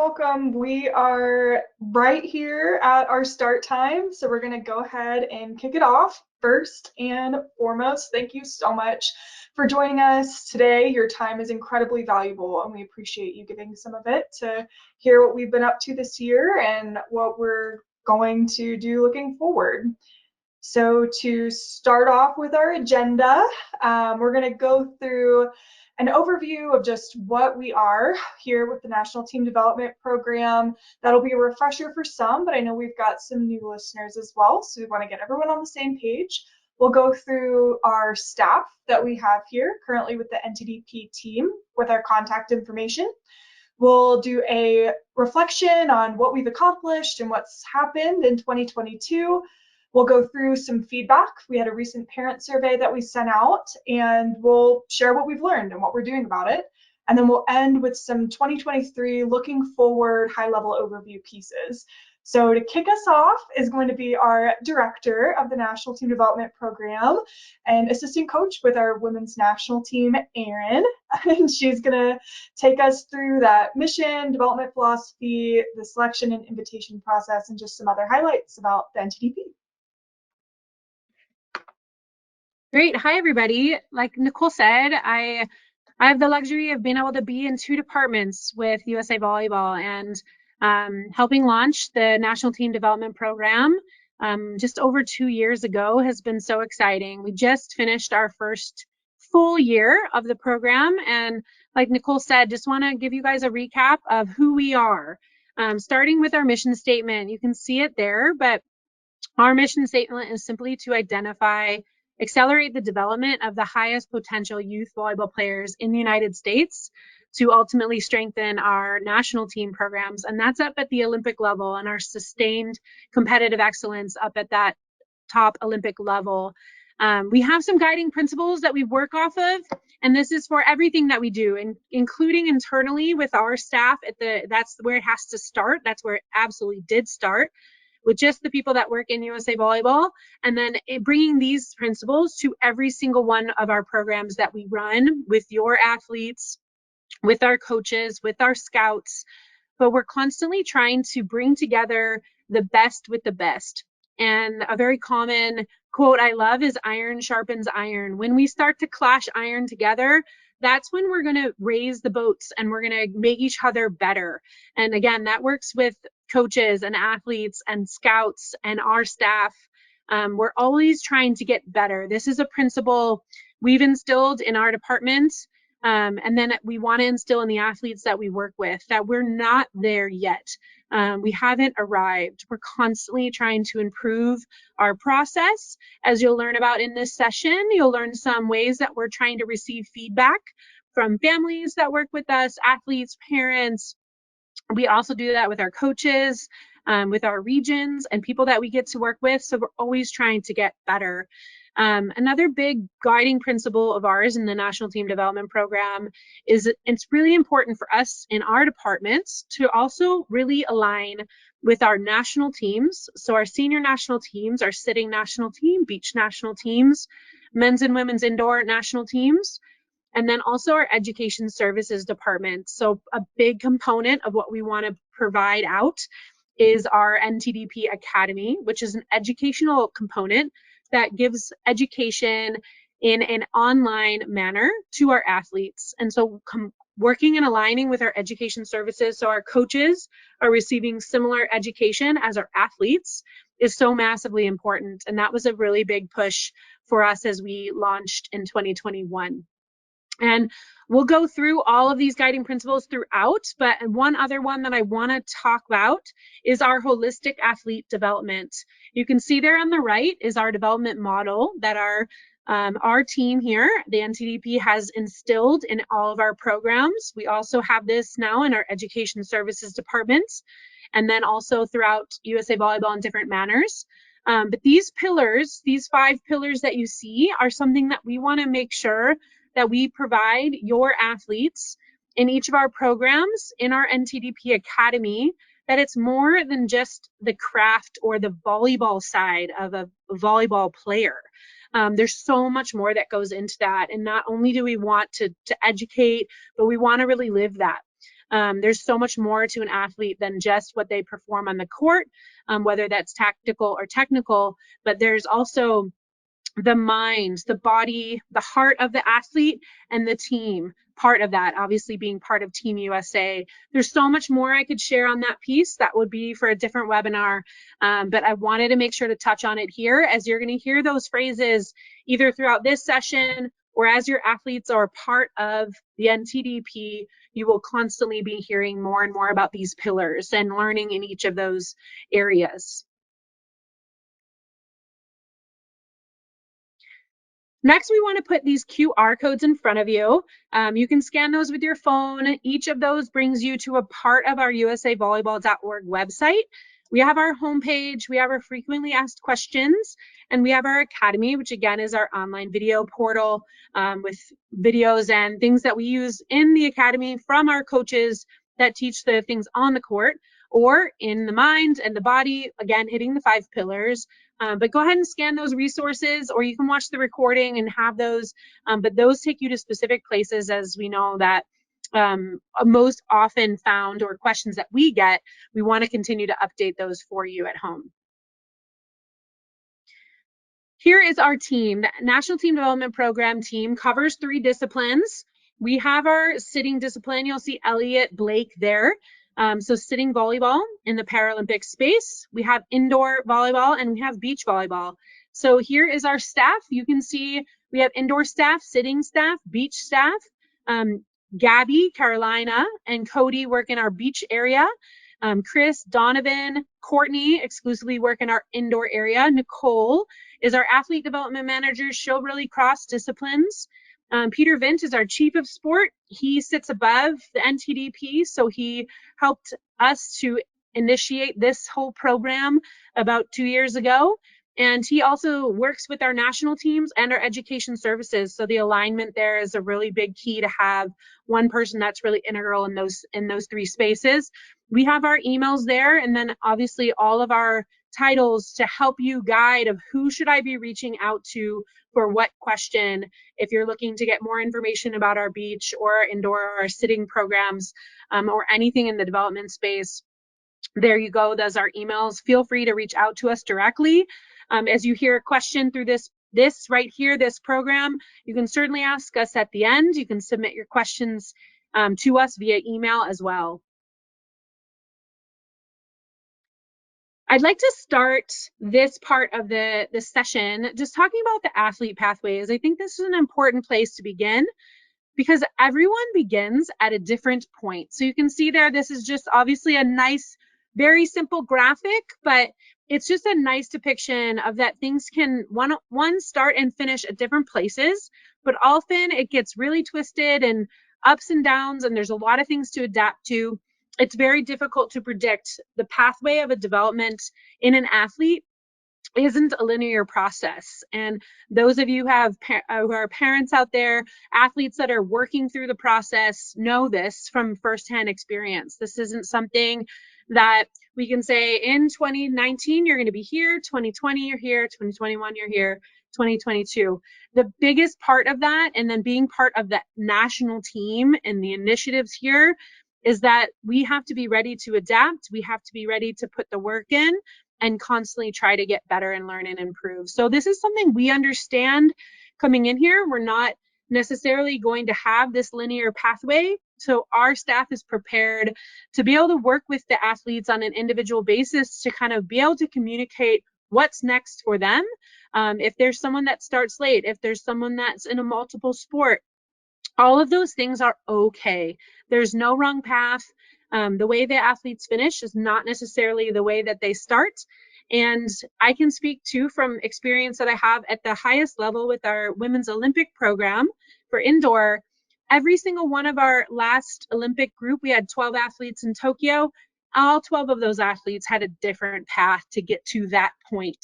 welcome. We are right here at our start time, so we're going to go ahead and kick it off. First and foremost, thank you so much for joining us today. Your time is incredibly valuable, and we appreciate you giving some of it to hear what we've been up to this year and what we're going to do looking forward. So to start off with our agenda, we're going to go through an overview of just what we are here with the National Team Development Program. That'll be a refresher for some, but I know we've got some new listeners as well, so we want to get everyone on the same page. We'll go through our staff that we have here currently with the NTDP team with our contact information. We'll do a reflection on what we've accomplished and what's happened in 2022. We'll go through some feedback. We had a recent parent survey that we sent out, and we'll share what we've learned and what we're doing about it. And then we'll end with some 2023 looking forward high-level overview pieces. So to kick us off is going to be our director of the National Team Development Program and assistant coach with our women's national team, Erin. And she's going to take us through that mission, development philosophy, the selection and invitation process, and just some other highlights about the NTDP. Great. Hi, everybody. Like Nicole said, I have the luxury of being able to be in two departments with USA Volleyball and helping launch the National Team Development Program just over 2 years ago has been so exciting. We just finished our first full year of the program, and like Nicole said, just want to give you guys a recap of who we are. Starting with our mission statement, you can see it there, but our mission statement is simply to accelerate the development of the highest potential youth volleyball players in the United States to ultimately strengthen our national team programs. And that's up at the Olympic level and our sustained competitive excellence up at that top Olympic level. We have some guiding principles that we work off of, and this is for everything that we do, including internally with our staff. That's where it has to start. That's where it absolutely did start, with just the people that work in USA Volleyball, and then bringing these principles to every single one of our programs that we run with your athletes, with our coaches, with our scouts. But we're constantly trying to bring together the best with the best. And a very common quote I love is iron sharpens iron. When we start to clash iron together, that's when we're going to raise the boats and we're going to make each other better. And again, that works with coaches and athletes and scouts and our staff. We're always trying to get better. This is a principle we've instilled in our department, and then we want to instill in the athletes that we work with, that we're not there yet. We haven't arrived. We're constantly trying to improve our process. As you'll learn about in this session, you'll learn some ways that we're trying to receive feedback from families that work with us, athletes, parents. We also do that with our coaches, with our regions and people that we get to work with. So we're always trying to get better. Another big guiding principle of ours in the National Team Development Program is it's really important for us in our departments to also really align with our national teams. So our senior national teams, our sitting national team, beach national teams, men's and women's indoor national teams, and then also our education services department. So a big component of what we want to provide out is our NTDP Academy, which is an educational component that gives education in an online manner to our athletes. And so working and aligning with our education services so our coaches are receiving similar education as our athletes is so massively important. And that was a really big push for us as we launched in 2021. And we'll go through all of these guiding principles throughout, but one other one that I want to talk about is our holistic athlete development. You can see there on the right is our development model that our team here, the NTDP, has instilled in all of our programs. We also have this now in our education services department, and then also throughout USA Volleyball in different manners. But these pillars, these 5 pillars that you see, are something that we want to make sure that we provide your athletes in each of our programs in our NTDP Academy, that it's more than just the craft or the volleyball side of a volleyball player. There's so much more that goes into that. And not only do we want to educate, but we want to really live that. There's so much more to an athlete than just what they perform on the court, whether that's tactical or technical, but there's also the mind, the body, the heart of the athlete, and the team part of that, obviously being part of Team USA. There's so much more I could share on that piece. That would be for a different webinar, but I wanted to make sure to touch on it here, as you're going to hear those phrases either throughout this session or as your athletes are part of the NTDP. You will constantly be hearing more and more about these pillars and learning in each of those areas. Next, we want to put these QR codes in front of you. You can scan those with your phone. Each of those brings you to a part of our usavolleyball.org website. We have our homepage, we have our frequently asked questions, and we have our academy, which again is our online video portal with videos and things that we use in the academy from our coaches that teach the things on the court or in the mind and the body, again, hitting the 5 pillars. But go ahead and scan those resources, or you can watch the recording and have those, but those take you to specific places, as we know that most often found or questions that we get, we want to continue to update those for you at home. Here is our team. The National Team Development Program team covers 3 disciplines. We have our sitting discipline. You'll see Elliot Blake there. So sitting volleyball in the Paralympic space. We have indoor volleyball and we have beach volleyball. So here is our staff. You can see we have indoor staff, sitting staff, beach staff. Gabby, Carolina, and Cody work in our beach area. Chris, Donovan, Courtney exclusively work in our indoor area. Nicole is our athlete development manager. She'll really cross disciplines. Peter Vint is our chief of sport. He sits above the NTDP, so he helped us to initiate this whole program about 2 years ago. And he also works with our national teams and our education services. So the alignment there is a really big key to have one person that's really integral in those 3 spaces. We have our emails there, and then obviously all of our titles to help you guide of who should I be reaching out to for what question if you're looking to get more information about our beach or indoor or our sitting programs or anything in the development space. There you go. Those are emails. Feel free to reach out to us directly. As you hear a question through this right here, this program, you can certainly ask us at the end. You can submit your questions to us via email as well. I'd like to start this part of the session just talking about the athlete pathways. I think this is an important place to begin because everyone begins at a different point. So you can see there, this is just obviously a nice, very simple graphic, but it's just a nice depiction of that things can one start and finish at different places, but often it gets really twisted and ups and downs, and there's a lot of things to adapt to. It's very difficult to predict the pathway of a development in an athlete isn't a linear process. And those of you who are parents out there, athletes that are working through the process know this from firsthand experience. This isn't something that we can say in 2019, you're going to be here, 2020, you're here, 2021, you're here, 2022. The biggest part of that, and then being part of the national team and the initiatives here, is that we have to be ready to adapt. We have to be ready to put the work in and constantly try to get better and learn and improve. So this is something we understand coming in here. We're not necessarily going to have this linear pathway. So our staff is prepared to be able to work with the athletes on an individual basis to kind of be able to communicate what's next for them. If there's someone that starts late, if there's someone that's in a multiple sport, all of those things are okay. There's no wrong path. The way the athletes finish is not necessarily the way that they start. And I can speak too from experience that I have at the highest level with our women's Olympic program for indoor. Every single one of our last Olympic group, we had 12 athletes in Tokyo. All 12 of those athletes had a different path to get to that point.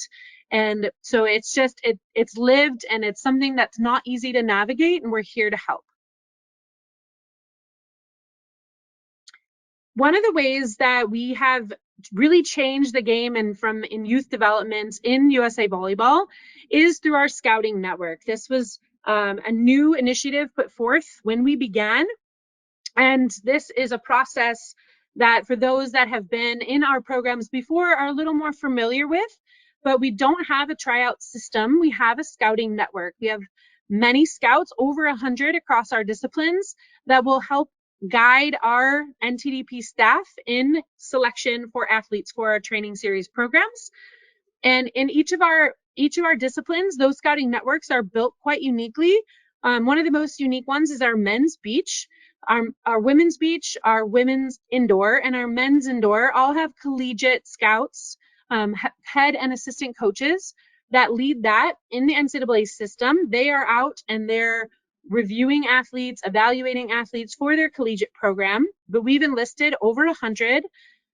And so it's just, it's lived, and it's something that's not easy to navigate, and we're here to help. One of the ways that we have really changed the game and from in youth development in USA Volleyball is through our scouting network. This was a new initiative put forth when we began. And this is a process that for those that have been in our programs before are a little more familiar with, but we don't have a tryout system. We have a scouting network. We have many scouts, over 100 across our disciplines, that will help guide our NTDP staff in selection for athletes for our training series programs. And in each of our disciplines, those scouting networks are built quite uniquely. One of the most unique ones is our men's beach, our women's beach, our women's indoor, and our men's indoor all have collegiate scouts, head and assistant coaches that lead that in the NCAA system. They are out and they're reviewing athletes, evaluating athletes for their collegiate program. But we've enlisted over 100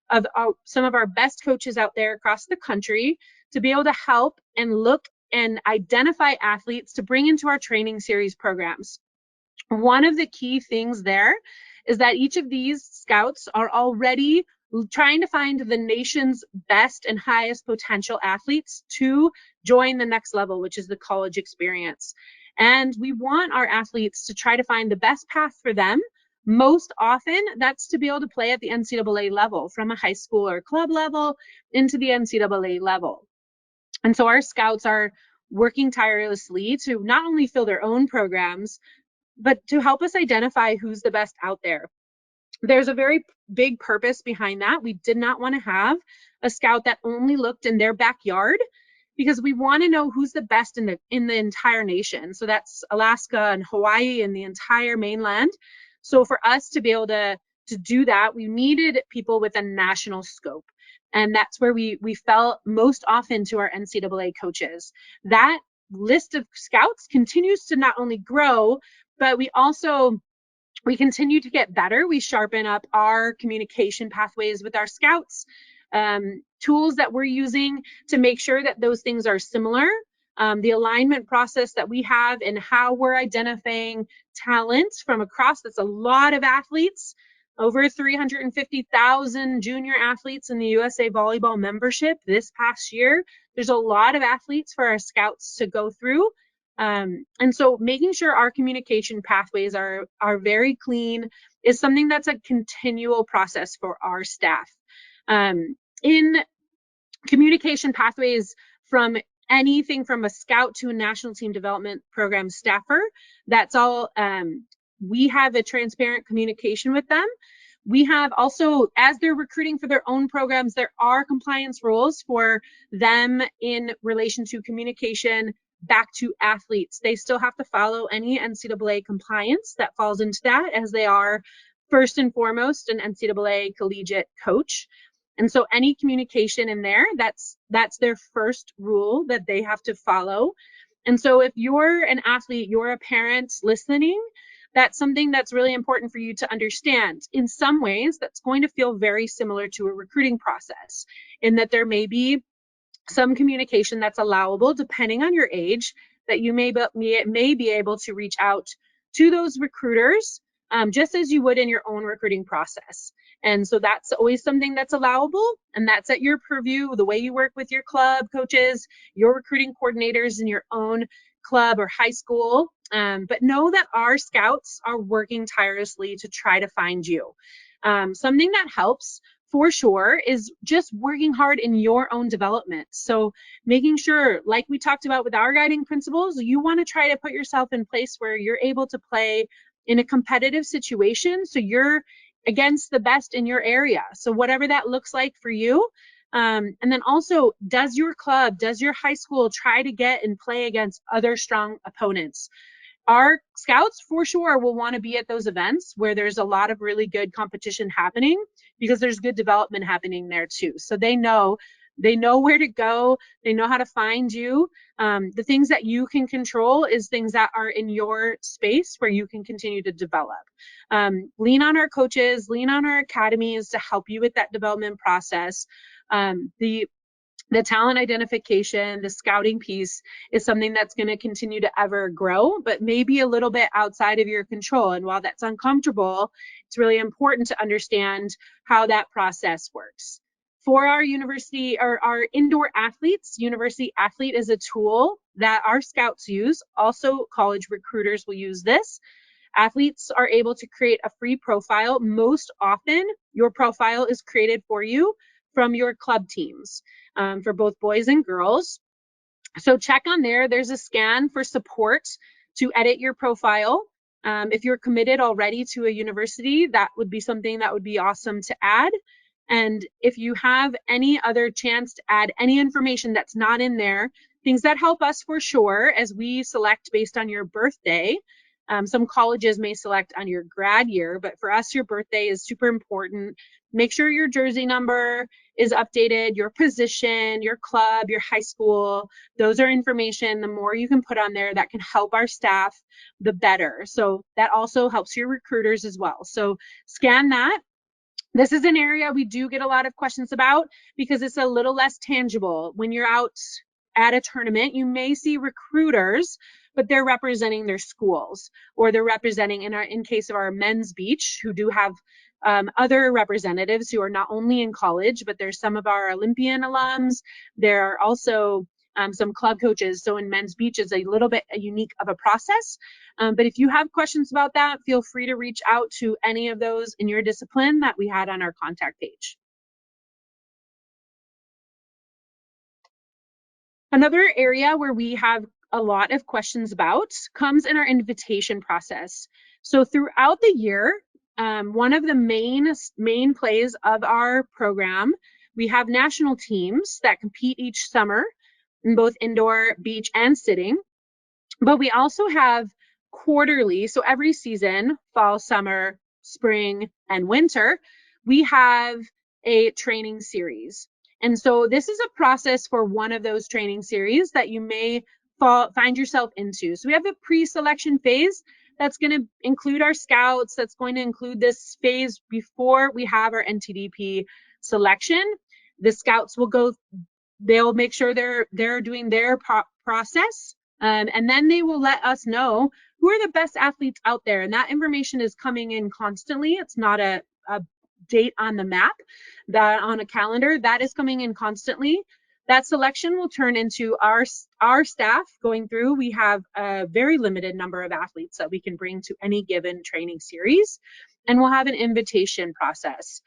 of some of our best coaches out there across the country to be able to help and look and identify athletes to bring into our training series programs. One of the key things there is that each of these scouts are already trying to find the nation's best and highest potential athletes to join the next level, which is the college experience. And we want our athletes to try to find the best path for them. Most often, that's to be able to play at the NCAA level, from a high school or club level into the NCAA level. And so our scouts are working tirelessly to not only fill their own programs, but to help us identify who's the best out there. There's a very big purpose behind that. We did not want to have a scout that only looked in their backyard, because we want to know who's the best in the entire nation. So that's Alaska and Hawaii and the entire mainland. So for us to be able to do that, we needed people with a national scope. And that's where we fell most often to our NCAA coaches. That list of scouts continues to not only grow, but we continue to get better. We sharpen up our communication pathways with our scouts, tools that we're using to make sure that those things are similar. The alignment process that we have and how we're identifying talent from across, that's a lot of athletes, over 350,000 junior athletes in the USA Volleyball membership this past year. There's a lot of athletes for our scouts to go through. And so making sure our communication pathways are very clean is something that's a continual process for our staff. In communication pathways, from anything from a scout to a national team development program staffer, that's all, we have a transparent communication with them. We have also, as they're recruiting for their own programs, there are compliance rules for them in relation to communication back to athletes. They still have to follow any NCAA compliance that falls into that, as they are first and foremost an NCAA collegiate coach. And so any communication in there, that's their first rule that they have to follow. And so if you're an athlete, you're a parent listening, that's something that's really important for you to understand. In some ways, that's going to feel very similar to a recruiting process, in that there may be some communication that's allowable depending on your age, that you may be able to reach out to those recruiters just as you would in your own recruiting process. And so that's always something that's allowable, and that's at your purview, the way you work with your club coaches, your recruiting coordinators in your own club or high school. But know that our scouts are working tirelessly to try to find you. Something that helps for sure is just working hard in your own development. So making sure, like we talked about with our guiding principles, you want to try to put yourself in place where you're able to play in a competitive situation, so you're against the best in your area. So whatever that looks like for you. And then also, does your club, does your high school try to get and play against other strong opponents? Our scouts for sure will want to be at those events where there's a lot of really good competition happening, because there's good development happening there too. So they know where to go, they know how to find you. The things that you can control is things that are in your space where you can continue to develop. Lean on our coaches, lean on our academies to help you with that development process. The talent identification, the scouting piece is something that's going to continue to ever grow, but maybe a little bit outside of your control. And while that's uncomfortable, it's really important to understand how that process works. For our university or our indoor athletes, University Athlete is a tool that our scouts use. Also, college recruiters will use this athletes are able to create a free profile. Most often, your profile is created for you from your club teams for both boys and girls. So check on there. There's a scan for support to edit your profile. If you're committed already to a university, that would be something that would be awesome to add. And if you have any other chance to add any information that's not in there, things that help us for sure as we select based on your birthday. Some colleges may select on your grad year, but for us, your birthday is super important. Make sure your jersey number is updated, your position, your club, your high school. Those are information. The more you can put on there that can help our staff, the better. So that also helps your recruiters as well. So scan that. This is an area we do get a lot of questions about because it's a little less tangible. When you're out at a tournament, you may see recruiters, but they're representing their schools, or they're representing, in case of our men's beach, who do have other representatives who are not only in college, but there's some of our Olympian alums. There are also some club coaches. So in men's beach is a little bit unique of a process. But if you have questions about that, feel free to reach out to any of those in your discipline that we had on our contact page. Another area where we have a lot of questions about comes in our invitation process. So throughout the year, one of the main plays of our program, we have national teams that compete each summer in both indoor, beach, and sitting. But we also have quarterly, so every season, fall, summer, spring, and winter, we have a training series. And so this is a process for one of those training series that you may find yourself into. So we have a pre-selection phase that's going to include our scouts, that's going to include this phase before we have our NTDP selection. The scouts will go, they'll make sure they're doing their process. And then they will let us know who are the best athletes out there. And that information is coming in constantly. It's not a date on the map, that on a calendar, that is coming in constantly. That selection will turn into our staff going through. We have a very limited number of athletes that we can bring to any given training series, and we'll have an invitation process.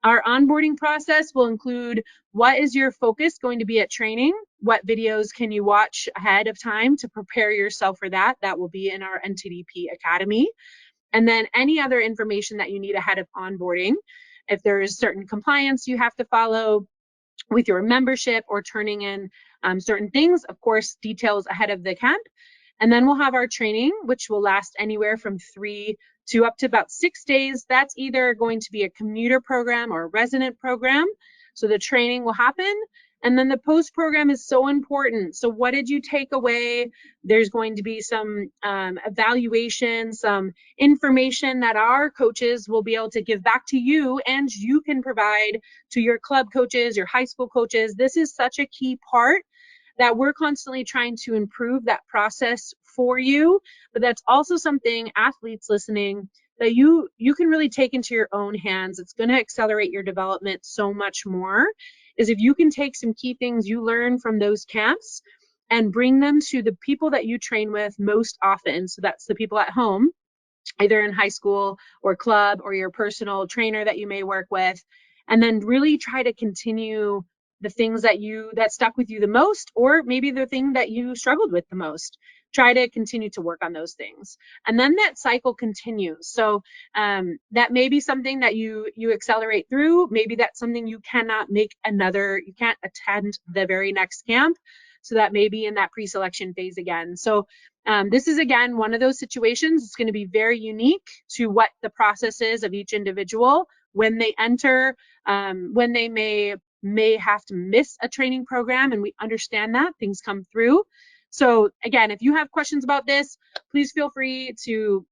Our onboarding process will include what is your focus going to be at training? What videos can you watch ahead of time to prepare yourself for that? That will be in our NTDP Academy. And then any other information that you need ahead of onboarding. If there is certain compliance you have to follow with your membership or turning in certain things, of course, details ahead of the camp. And then we'll have our training, which will last anywhere from 3 to up to about 6 days. That's either going to be a commuter program or a resident program. So the training will happen. And then the post program is so important. So what did you take away? There's going to be some evaluation, some information that our coaches will be able to give back to you, and you can provide to your club coaches, your high school coaches. This is such a key part that we're constantly trying to improve that process for you. But that's also something, athletes listening, that you can really take into your own hands. It's going to accelerate your development so much more, is if you can take some key things you learn from those camps and bring them to the people that you train with most often. So that's the people at home, either in high school or club, or your personal trainer that you may work with, and then really try to continue the things that stuck with you the most, or maybe the thing that you struggled with the most. Try to continue to work on those things, and then that cycle continues. So that may be something that you accelerate through. Maybe that's something you can't attend the very next camp, so that may be in that pre-selection phase again. So this is, again, one of those situations. It's going to be very unique to what the process is of each individual when they enter, when they may have to miss a training program, and we understand that things come through. So again, if you have questions about this, please feel free to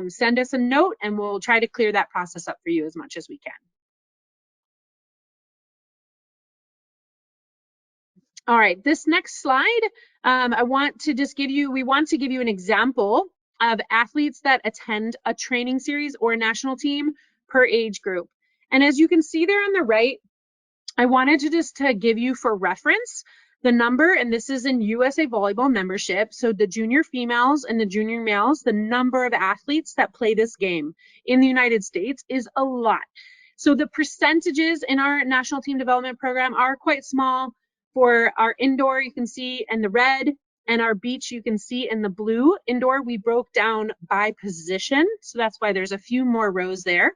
send us a note, and we'll try to clear that process up for you as much as we can. All right, this next slide, we want to give you an example of athletes that attend a training series or a national team per age group. And as you can see there on the right, I wanted to give you for reference the number, and this is in USA Volleyball membership, so the junior females and the junior males, the number of athletes that play this game in the United States is a lot. So the percentages in our national team development program are quite small. For our indoor, you can see in the red, and our beach, you can see in the blue. Indoor, we broke down by position, so that's why there's a few more rows there.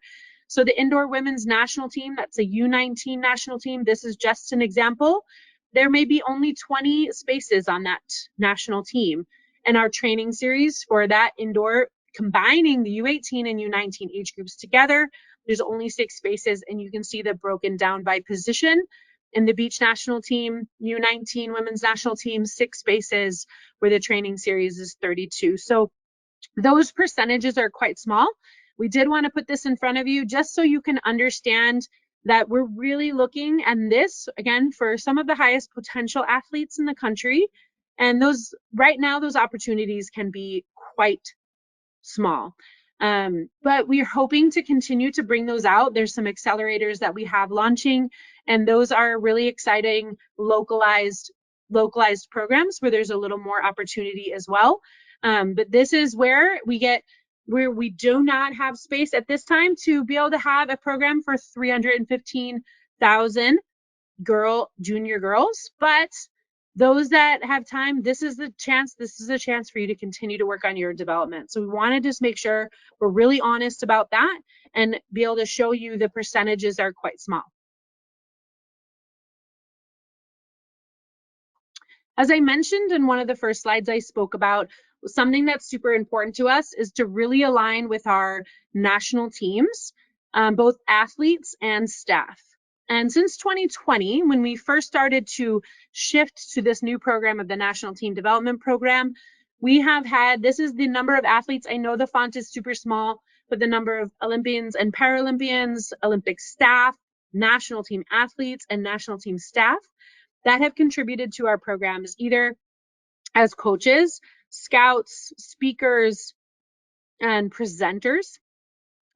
So the indoor women's national team, that's a U19 national team. This is just an example. There may be only 20 spaces on that national team. And our training series for that indoor, combining the U18 and U19 age groups together, there's only 6 spaces, and you can see that broken down by position. In the beach national team, U19 women's national team, 6 spaces, where the training series is 32. So those percentages are quite small. We did want to put this in front of you just so you can understand that we're really looking at this, again, for some of the highest potential athletes in the country. And those, right now, those opportunities can be quite small. But we're hoping to continue to bring those out. There's some accelerators that we have launching, and those are really exciting localized programs where there's a little more opportunity as well. But this is where we do not have space at this time to be able to have a program for 315,000 junior girls, but those that have time, this is a chance for you to continue to work on your development. So we want to just make sure we're really honest about that and be able to show you the percentages are quite small. As I mentioned in one of the first slides I spoke about, something that's super important to us is to really align with our national teams, both athletes and staff. And since 2020, when we first started to shift to this new program of the National Team Development Program, we have had, this is the number of athletes. I know the font is super small, but the number of Olympians and Paralympians, Olympic staff, national team athletes, and national team staff that have contributed to our programs, either as coaches, scouts, speakers, and presenters.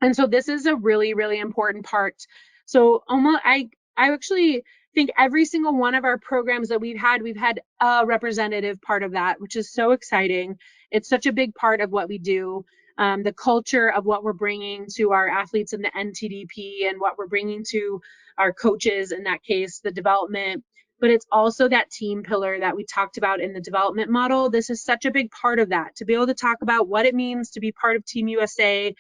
And so this is a really, really important part. So I actually think every single one of our programs that we've had a representative part of that, which is so exciting. It's such a big part of what we do. The culture of what we're bringing to our athletes in the NTDP and what we're bringing to our coaches, in that case, the development. But it's also that team pillar that we talked about in the development model. This is such a big part of that, to be able to talk about what it means to be part of Team USA,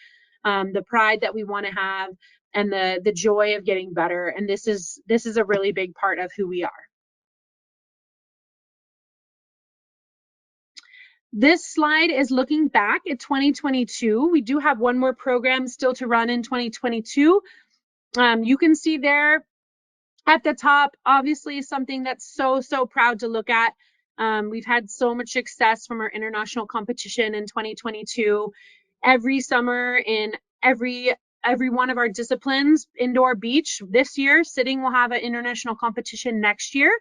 the pride that we want to have, and the joy of getting better. And this is a really big part of who we are. This slide is looking back at 2022. We do have one more program still to run in 2022. You can see there at the top, obviously something that's so proud to look at. We've had so much success from our international competition in 2022. Every summer in every one of our disciplines, indoor, beach, this year, sitting will have an international competition next year.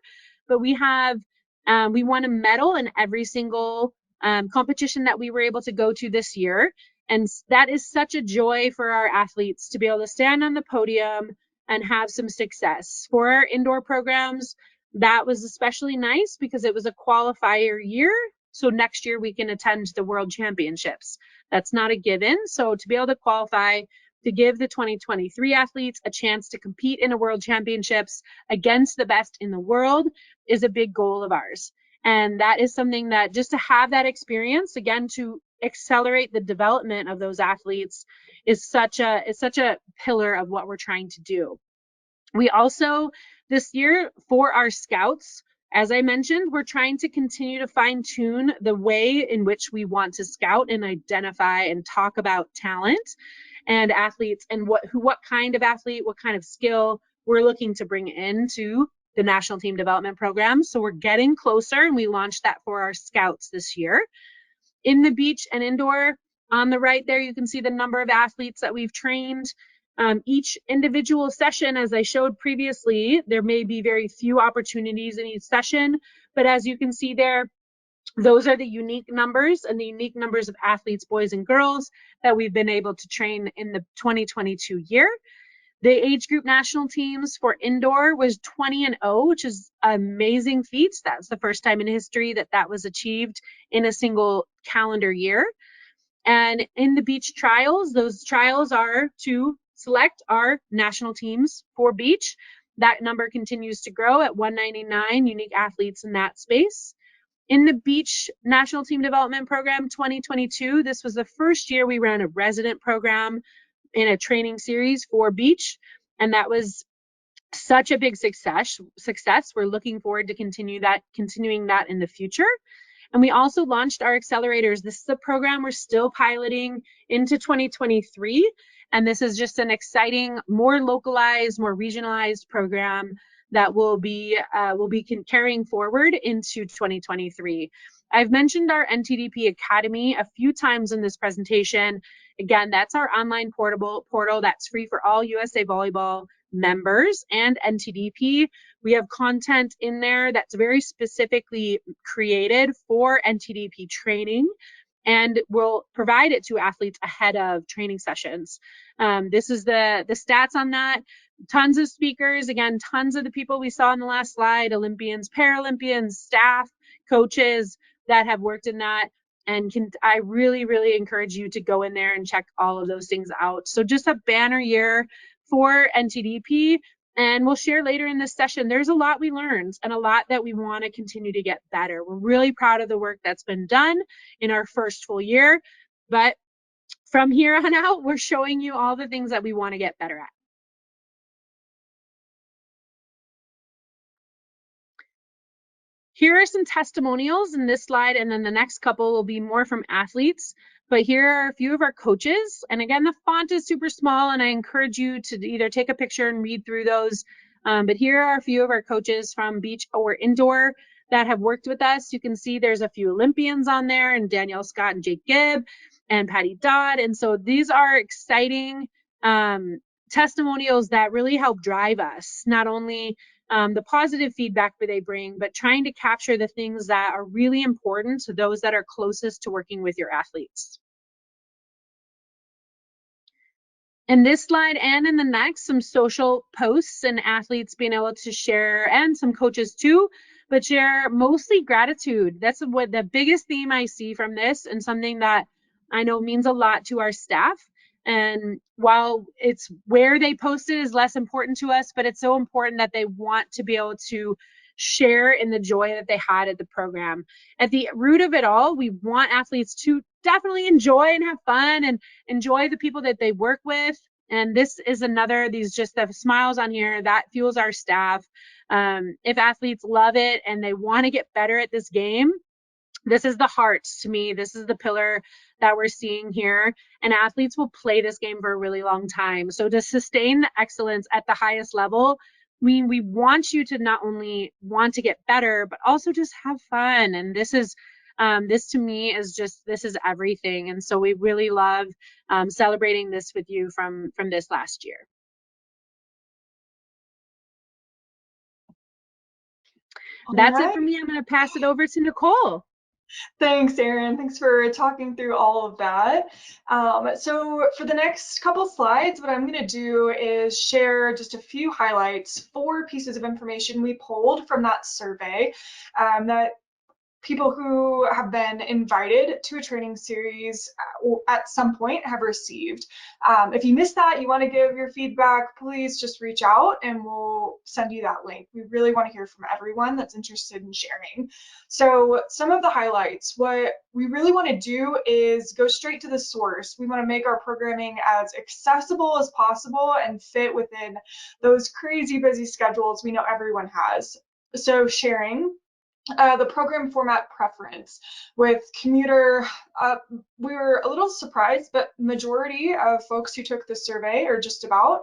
But we won a medal in every single competition that we were able to go to this year. And that is such a joy for our athletes to be able to stand on the podium and have some success. For our indoor programs, that was especially nice because it was a qualifier year. So next year we can attend the World Championships. That's not a given. So to be able to qualify, to give the 2023 athletes a chance to compete in a World Championships against the best in the world is a big goal of ours. And that is something that, just to have that experience, again, to accelerate the development of those athletes is such a pillar of what we're trying to do. We also, this year, for our scouts, as I mentioned, we're trying to continue to fine tune the way in which we want to scout and identify and talk about talent and athletes, and what kind of athlete, what kind of skill we're looking to bring into the National Team Development Program. So we're getting closer, and we launched that for our scouts this year. In the beach and indoor, on the right there, you can see the number of athletes that we've trained. Each individual session, as I showed previously, there may be very few opportunities in each session, but as you can see there, those are the unique numbers and the unique numbers of athletes, boys and girls, that we've been able to train in the 2022 year. The age group national teams for indoor was 20-0, which is an amazing feat. That's the first time in history that that was achieved in a single calendar year. And in the beach trials, those trials are to select our national teams for beach. That number continues to grow at 199 unique athletes in that space. In the Beach National Team Development Program 2022, this was the first year we ran a resident program in a training series for beach, and that was such a big success. We're looking forward to continuing that in the future. And we also launched our accelerators. This is a program we're still piloting into 2023. And this is just an exciting, more localized, more regionalized program that we'll be carrying forward into 2023. I've mentioned our NTDP Academy a few times in this presentation. Again, that's our online portal that's free for all USA Volleyball members and NTDP. We have content in there that's very specifically created for NTDP training, and we'll provide it to athletes ahead of training sessions. This is the stats on that. Tons of speakers, again, tons of the people we saw in the last slide, Olympians, Paralympians, staff, coaches that have worked in that. And I really, really encourage you to go in there and check all of those things out. So just a banner year for NTDP. And we'll share later in this session, there's a lot we learned and a lot that we want to continue to get better. We're really proud of the work that's been done in our first full year. But from here on out, we're showing you all the things that we want to get better at. Here are some testimonials in this slide, and then the next couple will be more from athletes. But here are a few of our coaches. And again, the font is super small, and I encourage you to either take a picture and read through those. But here are a few of our coaches from beach or indoor that have worked with us. You can see there's a few Olympians on there, and Danielle Scott and Jake Gibb and Patty Dodd. And so these are exciting testimonials that really help drive us, not only the positive feedback that they bring, but trying to capture the things that are really important to those that are closest to working with your athletes. In this slide and in the next, some social posts and athletes being able to share, and some coaches too, but share mostly gratitude. That's what the biggest theme I see from this, and something that I know means a lot to our staff. And while it's where they post it is less important to us, but it's so important that they want to be able to share in the joy that they had at the program. At the root of it all, we want athletes to definitely enjoy and have fun and enjoy the people that they work with. And this is another, these just the smiles on here, that fuels our staff. If athletes love it and they want to get better at this game, this is the heart to me. This is the pillar that we're seeing here. And athletes will play this game for a really long time. So to sustain the excellence at the highest level, we want you to not only want to get better, but also just have fun. And this to me is just, this is everything. And so we really love celebrating this with you from this last year. That's it for me. I'm going to pass it over to Nicole. Thanks, Erin. Thanks for talking through all of that. So for the next couple slides, what I'm going to do is share just a few highlights, 4 pieces of information we pulled from that survey that people who have been invited to a training series at some point have received. If you missed that, you want to give your feedback, please just reach out and we'll send you that link. We really want to hear from everyone that's interested in sharing. So some of the highlights, what we really want to do is go straight to the source. We want to make our programming as accessible as possible and fit within those crazy busy schedules we know everyone has. So sharing the program format preference with commuter, we were a little surprised, but majority of folks who took the survey, or just about,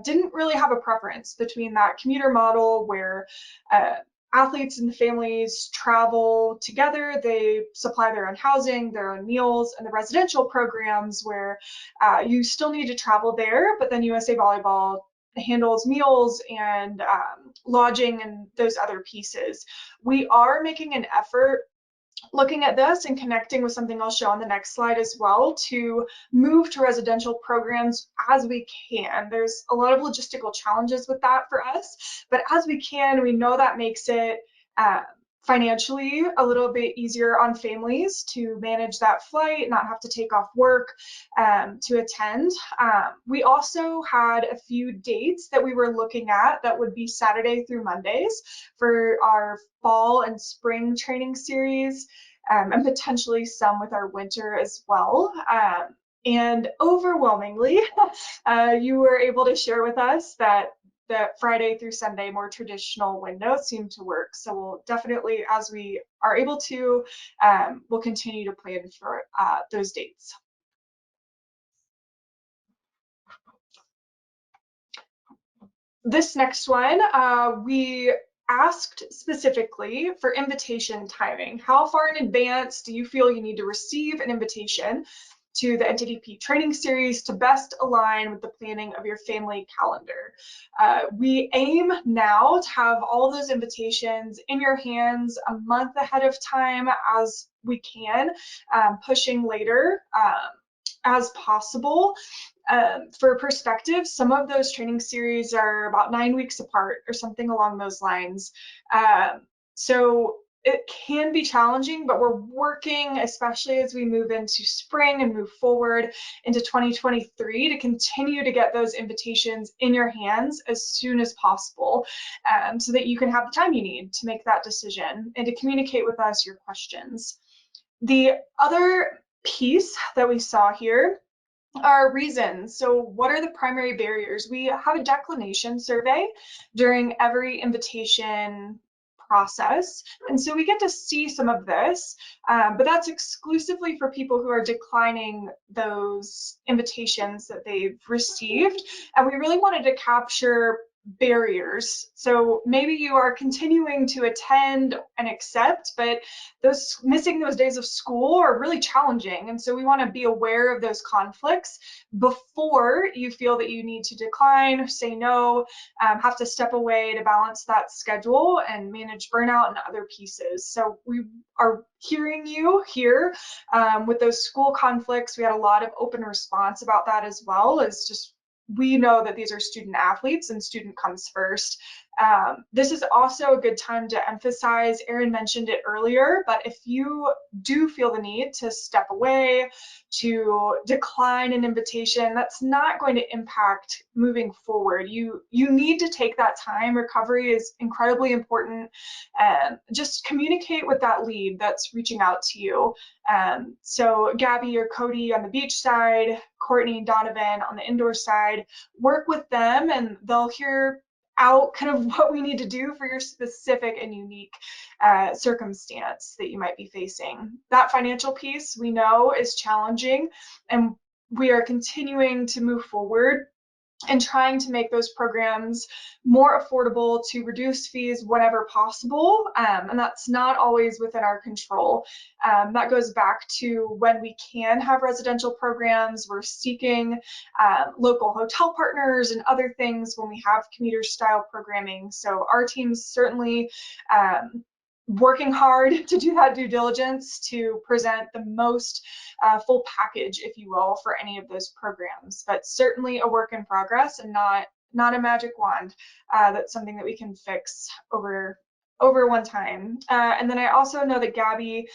didn't really have a preference between that commuter model where athletes and families travel together, they supply their own housing, their own meals, and the residential programs where you still need to travel there, but then USA Volleyball handles meals and lodging and those other pieces. We are making an effort looking at this and connecting with something I'll show on the next slide as well to move to residential programs as we can. There's a lot of logistical challenges with that for us, but as we can, we know that makes it financially a little bit easier on families to manage that flight, not have to take off work to attend. We also had a few dates that we were looking at that would be Saturday through Mondays for our fall and spring training series, and potentially some with our winter as well. And overwhelmingly, you were able to share with us that the Friday through Sunday more traditional window seem to work. So we'll definitely, as we are able to, we'll continue to plan for those dates. This next one, we asked specifically for invitation timing. How far in advance do you feel you need to receive an invitation to the NTDP training series to best align with the planning of your family calendar? We aim now to have all those invitations in your hands a month ahead of time as we can, pushing later as possible. For perspective, some of those training series are about 9 weeks apart or something along those lines. So it can be challenging, but we're working, especially as we move into spring and move forward into 2023, to continue to get those invitations in your hands as soon as possible, so that you can have the time you need to make that decision and to communicate with us your questions. The other piece that we saw here are reasons. So what are the primary barriers? We have a declination survey during every invitation process. And so we get to see some of this, but that's exclusively for people who are declining those invitations that they've received. And we really wanted to capture barriers. So maybe you are continuing to attend and accept, but missing those days of school are really challenging. And so we want to be aware of those conflicts before you feel that you need to decline, say no, have to step away to balance that schedule and manage burnout and other pieces. So we are hearing you here with those school conflicts. We had a lot of open response about that as well, as just we know that these are student athletes and student comes first. This is also a good time to emphasize, Erin mentioned it earlier, but if you do feel the need to step away, to decline an invitation, that's not going to impact moving forward. You need to take that time. Recovery is incredibly important. Just communicate with that lead that's reaching out to you. So Gabby or Cody on the beach side, Courtney and Donovan on the indoor side, work with them and they'll hear out kind of what we need to do for your specific and unique circumstance that you might be facing. That financial piece we know is challenging, and we are continuing to move forward and trying to make those programs more affordable, to reduce fees whenever possible. And that's not always within our control. That goes back to when we can have residential programs, we're seeking local hotel partners and other things when we have commuter style programming. So our team's certainly working hard to do that due diligence to present the most full package, if you will, for any of those programs. But certainly a work in progress and not a magic wand. That's something that we can fix over one time. And then I also know that Gabby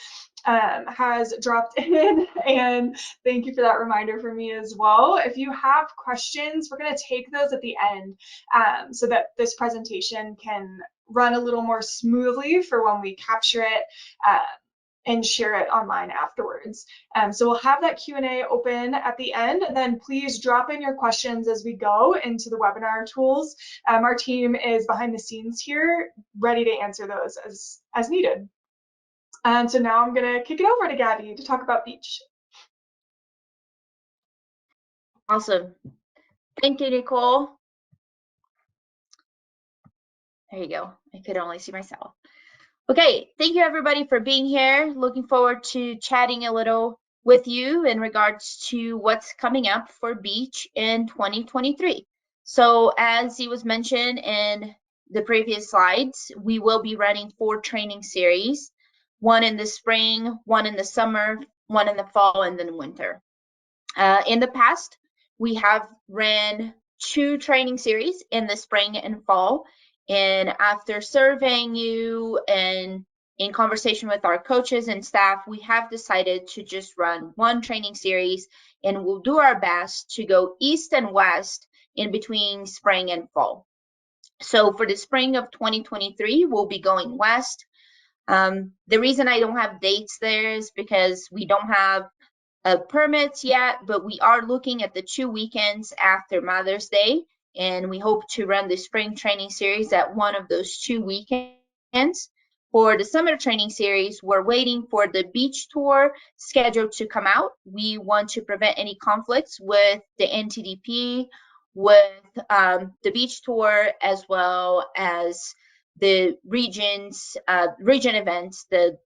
has dropped in, and thank you for that reminder for me as well. If you have questions, we're going to take those at the end, so that this presentation can run a little more smoothly for when we capture it and share it online afterwards. So we'll have that Q&A open at the end, and then please drop in your questions as we go into the webinar tools. Our team is behind the scenes here, ready to answer those as needed. And so now I'm gonna kick it over to Gabby to talk about beach. Awesome. Thank you, Nicole. There you go. I could only see myself. Okay, thank you everybody for being here. Looking forward to chatting a little with you in regards to what's coming up for beach in 2023. So as it was mentioned in the previous slides, we will be running 4 training series. one in the spring, one in the summer, one in the fall, and then winter. In the past, we have ran 2 training series in the spring and fall. And after surveying you and in conversation with our coaches and staff, we have decided to just run 1 training series, and we'll do our best to go east and west in between spring and fall. So for the spring of 2023, we'll be going west. The reason I don't have dates there is because we don't have permits yet, but we are looking at the 2 weekends after Mother's Day, and we hope to run the spring training series at one of those 2 weekends. For the summer training series, we're waiting for the beach tour schedule to come out. We want to prevent any conflicts with the NTDP, with the beach tour, as well as the region events, the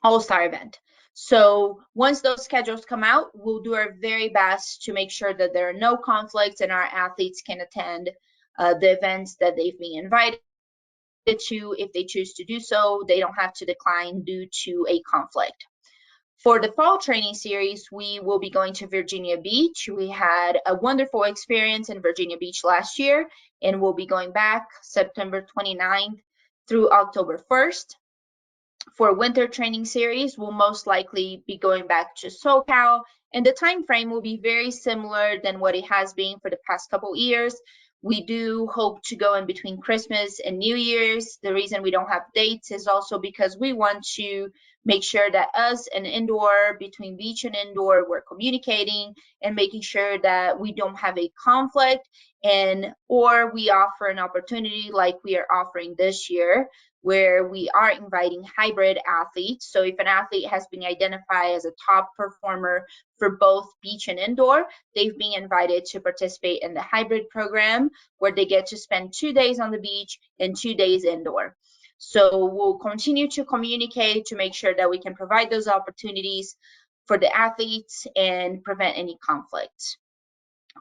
all-star event. So once those schedules come out, we'll do our very best to make sure that there are no conflicts and our athletes can attend the events that they've been invited to. If they choose to do so, they don't have to decline due to a conflict. For the fall training series, we will be going to Virginia Beach. We had a wonderful experience in Virginia Beach last year, and we'll be going back September 29th through October 1st. For winter training series, we'll most likely be going back to SoCal, and the time frame will be very similar than what it has been for the past couple years. We do hope to go in between Christmas and New Year's. The reason we don't have dates is also because we want to make sure that us and indoor, between beach and indoor, we're communicating and making sure that we don't have a conflict, or we offer an opportunity like we are offering this year, where we are inviting hybrid athletes. So if an athlete has been identified as a top performer for both beach and indoor, they've been invited to participate in the hybrid program, where they get to spend 2 days on the beach and 2 days indoor. So we'll continue to communicate to make sure that we can provide those opportunities for the athletes and prevent any conflicts.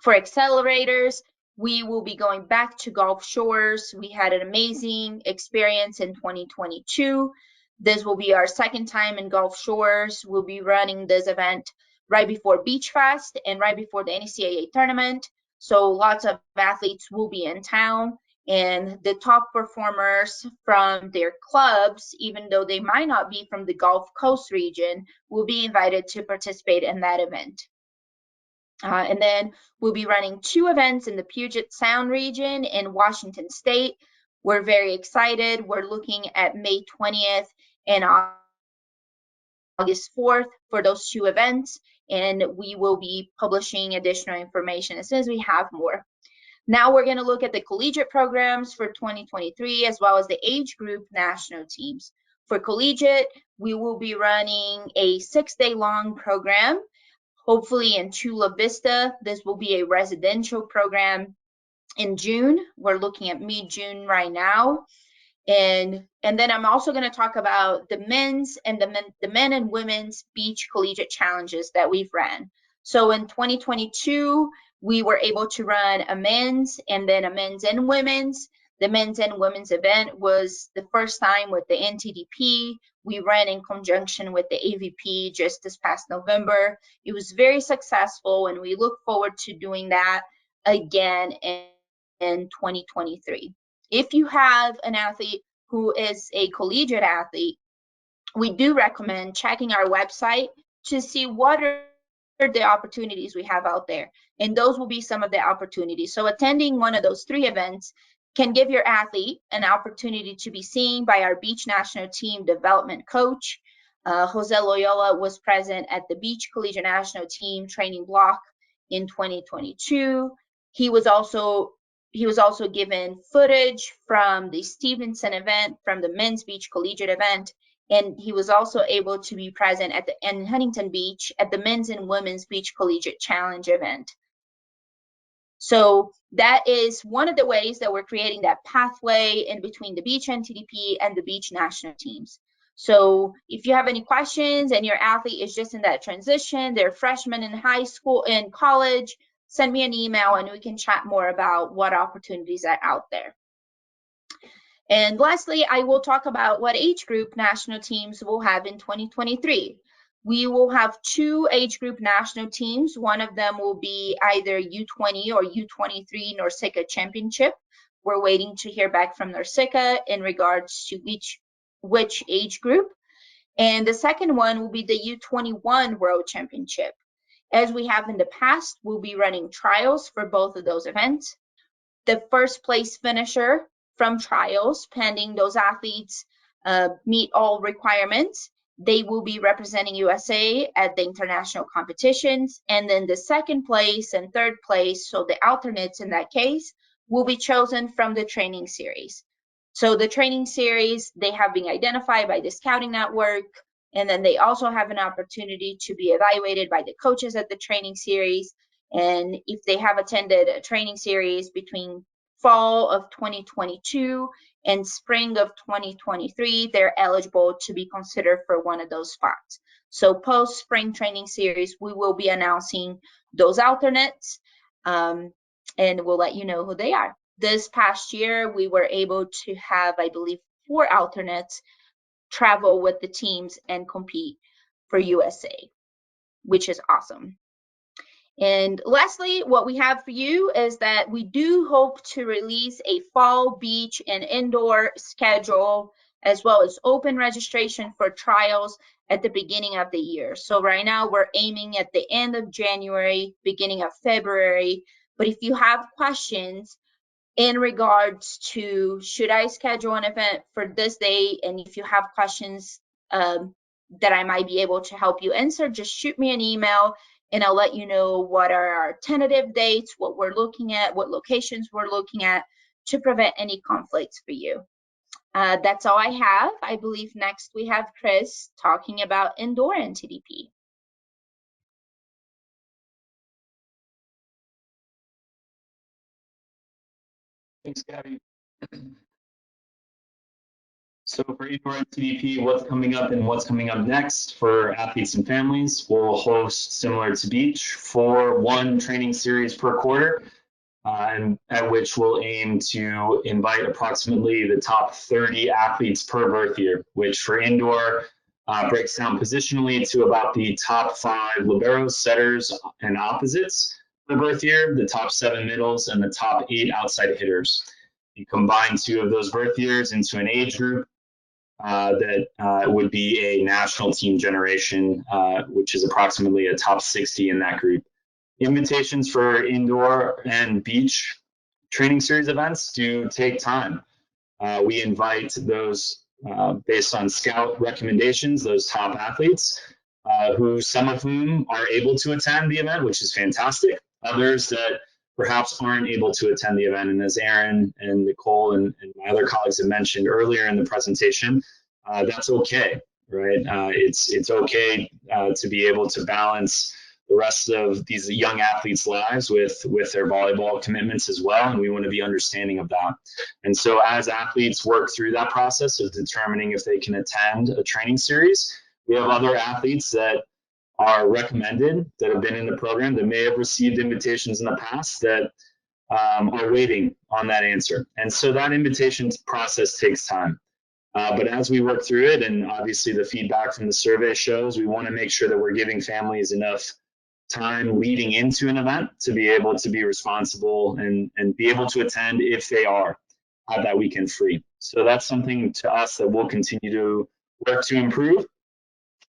For accelerators, we will be going back to Gulf Shores. We had an amazing experience in 2022. This will be our 2nd time in Gulf Shores. We'll be running this event right before Beach Fest and right before the NCAA tournament. So lots of athletes will be in town, and the top performers from their clubs, even though they might not be from the Gulf Coast region, will be invited to participate in that event. And then we'll be running 2 events in the Puget Sound region in Washington State. We're very excited. We're looking at May 20th and August 4th for those 2 events, and we will be publishing additional information as soon as we have more. Now we're going to look at the collegiate programs for 2023, as well as the age group national teams. For collegiate, we will be running a 6-day-long program, hopefully in Chula Vista. This will be a residential program in June. We're looking at mid-June right now. And then I'm also going to talk about the men's and the men and women's beach collegiate challenges that we've ran. So in 2022, we were able to run a men's and then a men's and women's. The men's and women's event was the first time with the NTDP. We ran in conjunction with the AVP just this past November. It was very successful, and we look forward to doing that again in 2023. If you have an athlete who is a collegiate athlete, we do recommend checking our website to see what are the opportunities we have out there. And those will be some of the opportunities. So attending one of those 3 events can give your athlete an opportunity to be seen by our beach national team development coach. Jose Loyola was present at the beach collegiate national team training block in 2022. He was also given footage from the Stevenson event, from the men's beach collegiate event, and he was also able to be present in Huntington Beach at the men's and women's beach collegiate challenge event. So that is one of the ways that we're creating that pathway in between the beach NTDP and the beach national teams. So if you have any questions and your athlete is just in that transition, they're freshmen in high school and college, send me an email and we can chat more about what opportunities are out there. And lastly, I will talk about what age group national teams will have in 2023. We will have 2 age group national teams. One of them will be either U20 or U23 NORCECA Championship. We're waiting to hear back from NORCECA in regards to which age group. And the second one will be the U21 World Championship. As we have in the past, we'll be running trials for both of those events. The first place finisher from trials, pending those athletes meet all requirements, they will be representing USA at the international competitions. And then the second place and third place, so the alternates in that case, will be chosen from the training series. So the training series, they have been identified by the scouting network, and then they also have an opportunity to be evaluated by the coaches at the training series. And if they have attended a training series between fall of 2022 and spring of 2023, they're eligible to be considered for one of those spots. So post spring training series, we will be announcing those alternates, and we'll let you know who they are. This past year, we were able to have, I believe, 4 alternates travel with the teams and compete for USA, which is awesome. And lastly, what we have for you is that we do hope to release a fall beach and indoor schedule, as well as open registration for trials at the beginning of the year. So right now we're aiming at the end of January, beginning of February. But if you have questions in regards to should I schedule an event for this day, and if you have questions that I might be able to help you answer, just shoot me an email and I'll let you know what are our tentative dates, what we're looking at, what locations we're looking at to prevent any conflicts for you. That's all I have. I believe next we have Chris talking about indoor NTDP. Thanks, Gabby. So for indoor NTDP, what's coming up and what's coming up next for athletes and families? We'll host, similar to beach, 1 training series per quarter, and at which we'll aim to invite approximately the top 30 athletes per birth year, which for indoor breaks down positionally to about the top 5 liberos, setters, and opposites per birth year, the top 7 middles, and the top 8 outside hitters. You combine 2 of those birth years into an age group that would be a national team generation, which is approximately a top 60 in that group. Invitations for indoor and beach training series events do take time. We invite those based on scout recommendations, those top athletes, some of whom are able to attend the event, which is fantastic. Others that perhaps aren't able to attend the event. And as Aaron and Nicole and my other colleagues have mentioned earlier in the presentation, that's okay, right? It's okay to be able to balance the rest of these young athletes' lives with their volleyball commitments as well, and we want to be understanding of that. And so as athletes work through that process of determining if they can attend a training series, we have other athletes that are recommended, that have been in the program, that may have received invitations in the past, that are waiting on that answer. And so that invitation process takes time. But as we work through it, and obviously the feedback from the survey shows, we want to make sure that we're giving families enough time leading into an event to be able to be responsible and be able to attend if they are have that weekend free. So that's something to us that we'll continue to work to improve.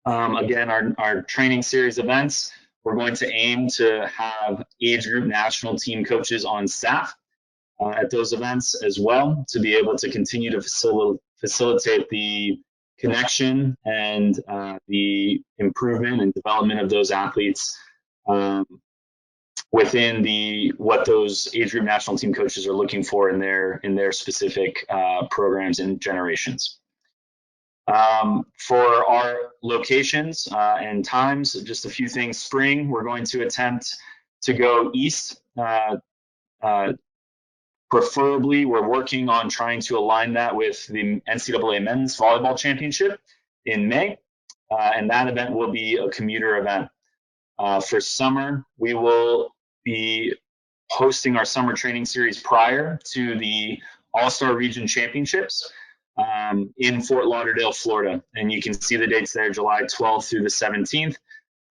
Again, our training series events, we're going to aim to have age group national team coaches on staff at those events as well, to be able to continue to facilitate the connection and the improvement and development of those athletes within what those age group national team coaches are looking for in their specific programs and generations. For our locations and times, just a few things. Spring, we're going to attempt to go east. Preferably, we're working on trying to align that with the NCAA Men's Volleyball Championship in May, and that event will be a commuter event. For summer, we will be hosting our summer training series prior to the All-Star Region Championships in Fort Lauderdale, Florida. And you can see the dates there, July 12th through the 17th.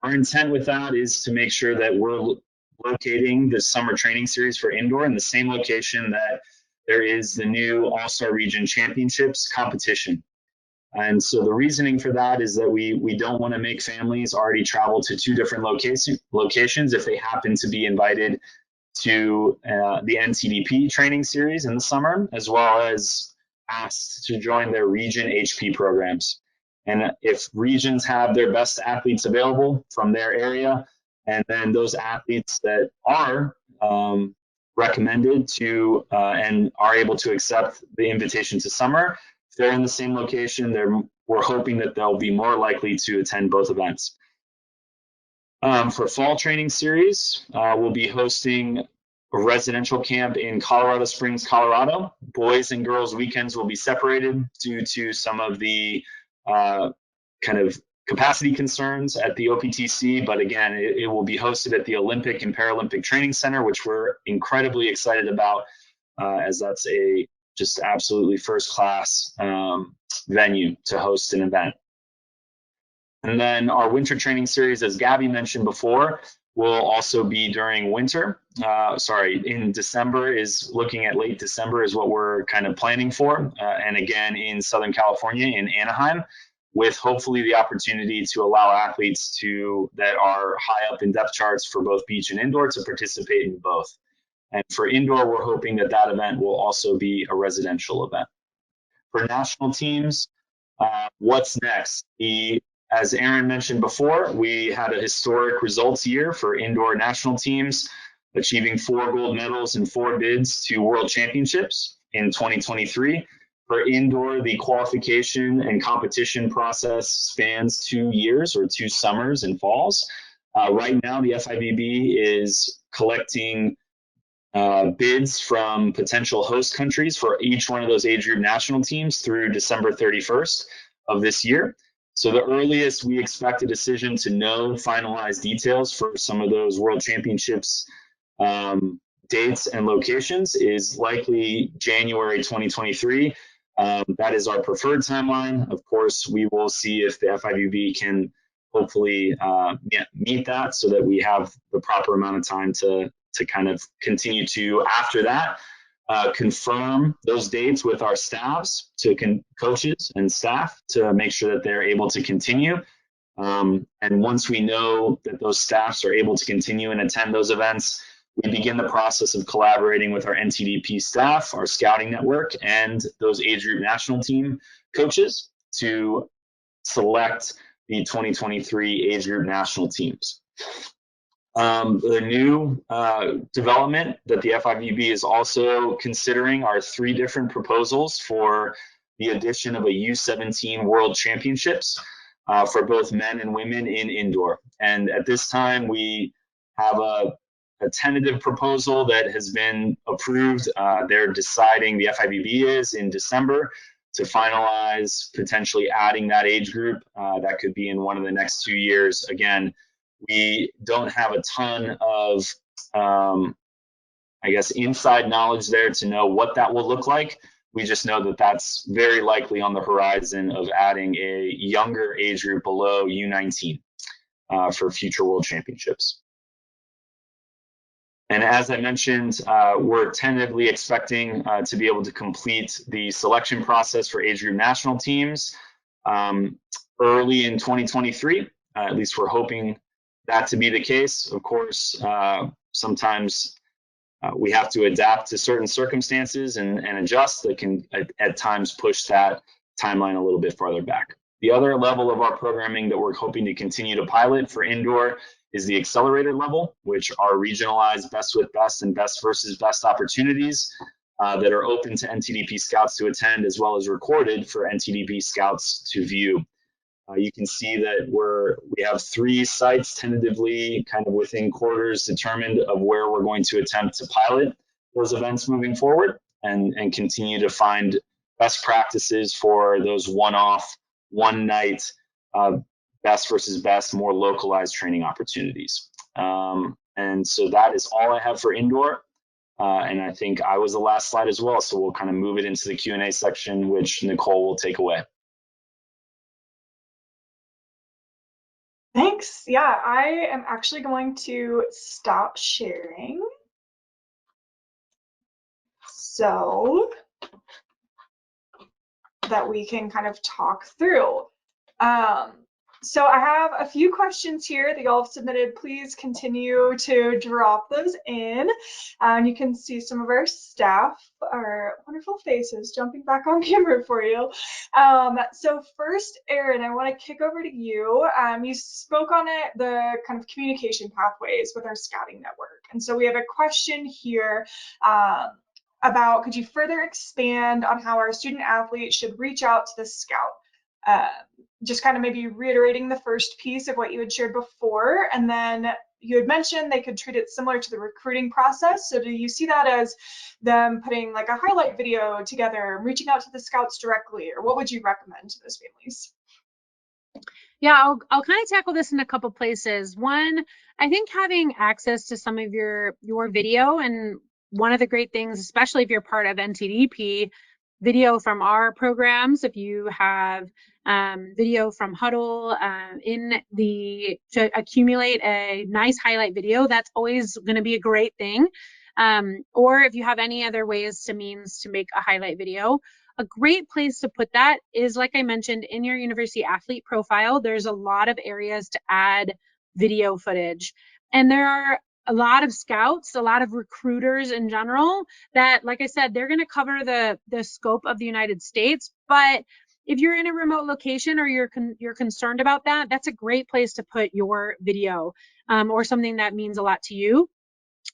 Our intent with that is to make sure that we're locating the summer training series for indoor in the same location that there is the new All-Star Region Championships competition. And so the reasoning for that is that we don't want to make families already travel to two different locations if they happen to be invited to the NTDP training series in the summer, as well as asked to join their region HP programs. And if regions have their best athletes available from their area, and then those athletes that are recommended to and are able to accept the invitation to summer, if they're in the same location, we're hoping that they'll be more likely to attend both events. For fall training series, we'll be hosting a residential camp in Colorado Springs, Colorado. Boys and girls weekends will be separated due to some of the kind of capacity concerns at the OPTC, but again, it will be hosted at the Olympic and Paralympic Training Center, which we're incredibly excited about, as that's a just absolutely first-class venue to host an event. And then our winter training series, as Gabby mentioned before, will also be during winter. In December, is looking at late December is what we're kind of planning for. And again, in Southern California, in Anaheim, with hopefully the opportunity to allow athletes that are high up in depth charts for both beach and indoor to participate in both. And for indoor, we're hoping that event will also be a residential event. For national teams, what's next? As Aaron mentioned before, we had a historic results year for indoor national teams, achieving 4 gold medals and 4 bids to World Championships in 2023. For indoor, the qualification and competition process spans 2 years, or 2 summers and falls. Right now, the FIVB is collecting bids from potential host countries for each one of those age group national teams through December 31st of this year. So the earliest we expect a decision to know finalized details for some of those World Championships dates and locations is likely January 2023. That is our preferred timeline. Of course, we will see if the FIVB can hopefully meet that, so that we have the proper amount of time to kind of continue to, after that, confirm those dates with our staffs, coaches and staff, to make sure that they're able to continue. And once we know that those staffs are able to continue and attend those events, we begin the process of collaborating with our NTDP staff, our scouting network, and those age group national team coaches to select the 2023 age group national teams. The new development that the FIVB is also considering are 3 different proposals for the addition of a U17 World Championships for both men and women in indoor. And at this time, we have a tentative proposal that has been approved. They're deciding, the FIVB is, in December, to finalize potentially adding that age group. That could be in one of the next 2 years. Again, we don't have a ton of, inside knowledge there to know what that will look like. We just know that that's very likely on the horizon of adding a younger age group below U19 for future World Championships. And as I mentioned, we're tentatively expecting to be able to complete the selection process for age group national teams early in 2023. At least we're hoping that to be the case. Of course, sometimes we have to adapt to certain circumstances and adjust that can at times push that timeline a little bit farther back. The other level of our programming that we're hoping to continue to pilot for indoor is the accelerator level, which are regionalized best with best and best versus best opportunities that are open to NTDP scouts to attend, as well as recorded for NTDP scouts to view. You can see that we have 3 sites tentatively kind of within quarters determined of where we're going to attempt to pilot those events moving forward, and continue to find best practices for those one-off, one-night best versus best, more localized training opportunities. And so that is all I have for indoor. And I think I was the last slide as well. So we'll kind of move it into the Q&A section, which Nicole will take away. Thanks. Yeah, I am actually going to stop sharing. So that we can kind of talk through. So I have a few questions here that y'all have submitted. Please continue to drop those in. You can see some of our staff, our wonderful faces jumping back on camera for you. So first, Erin, I want to kick over to you. You spoke on it, the kind of communication pathways with our scouting network. And so we have a question here about, could you further expand on how our student athletes should reach out to the scout? Just kind of maybe reiterating the first piece of what you had shared before, and then you had mentioned they could treat it similar to the recruiting process. So do you see that as them putting like a highlight video together, reaching out to the scouts directly, or what would you recommend to those families? Yeah, I'll kind of tackle this in a couple places. One, I think having access to some of your video, and one of the great things, especially if you're part of NTDP, video from our programs, if you have video from Huddle to accumulate a nice highlight video, that's always going to be a great thing. Or if you have any other ways to make a highlight video, a great place to put that is, like I mentioned, in your university athlete profile. There's a lot of areas to add video footage. And there are a lot of scouts, a lot of recruiters in general that, like I said, they're going to cover the scope of the United States. But if you're in a remote location or you're concerned about that, that's a great place to put your video or something that means a lot to you.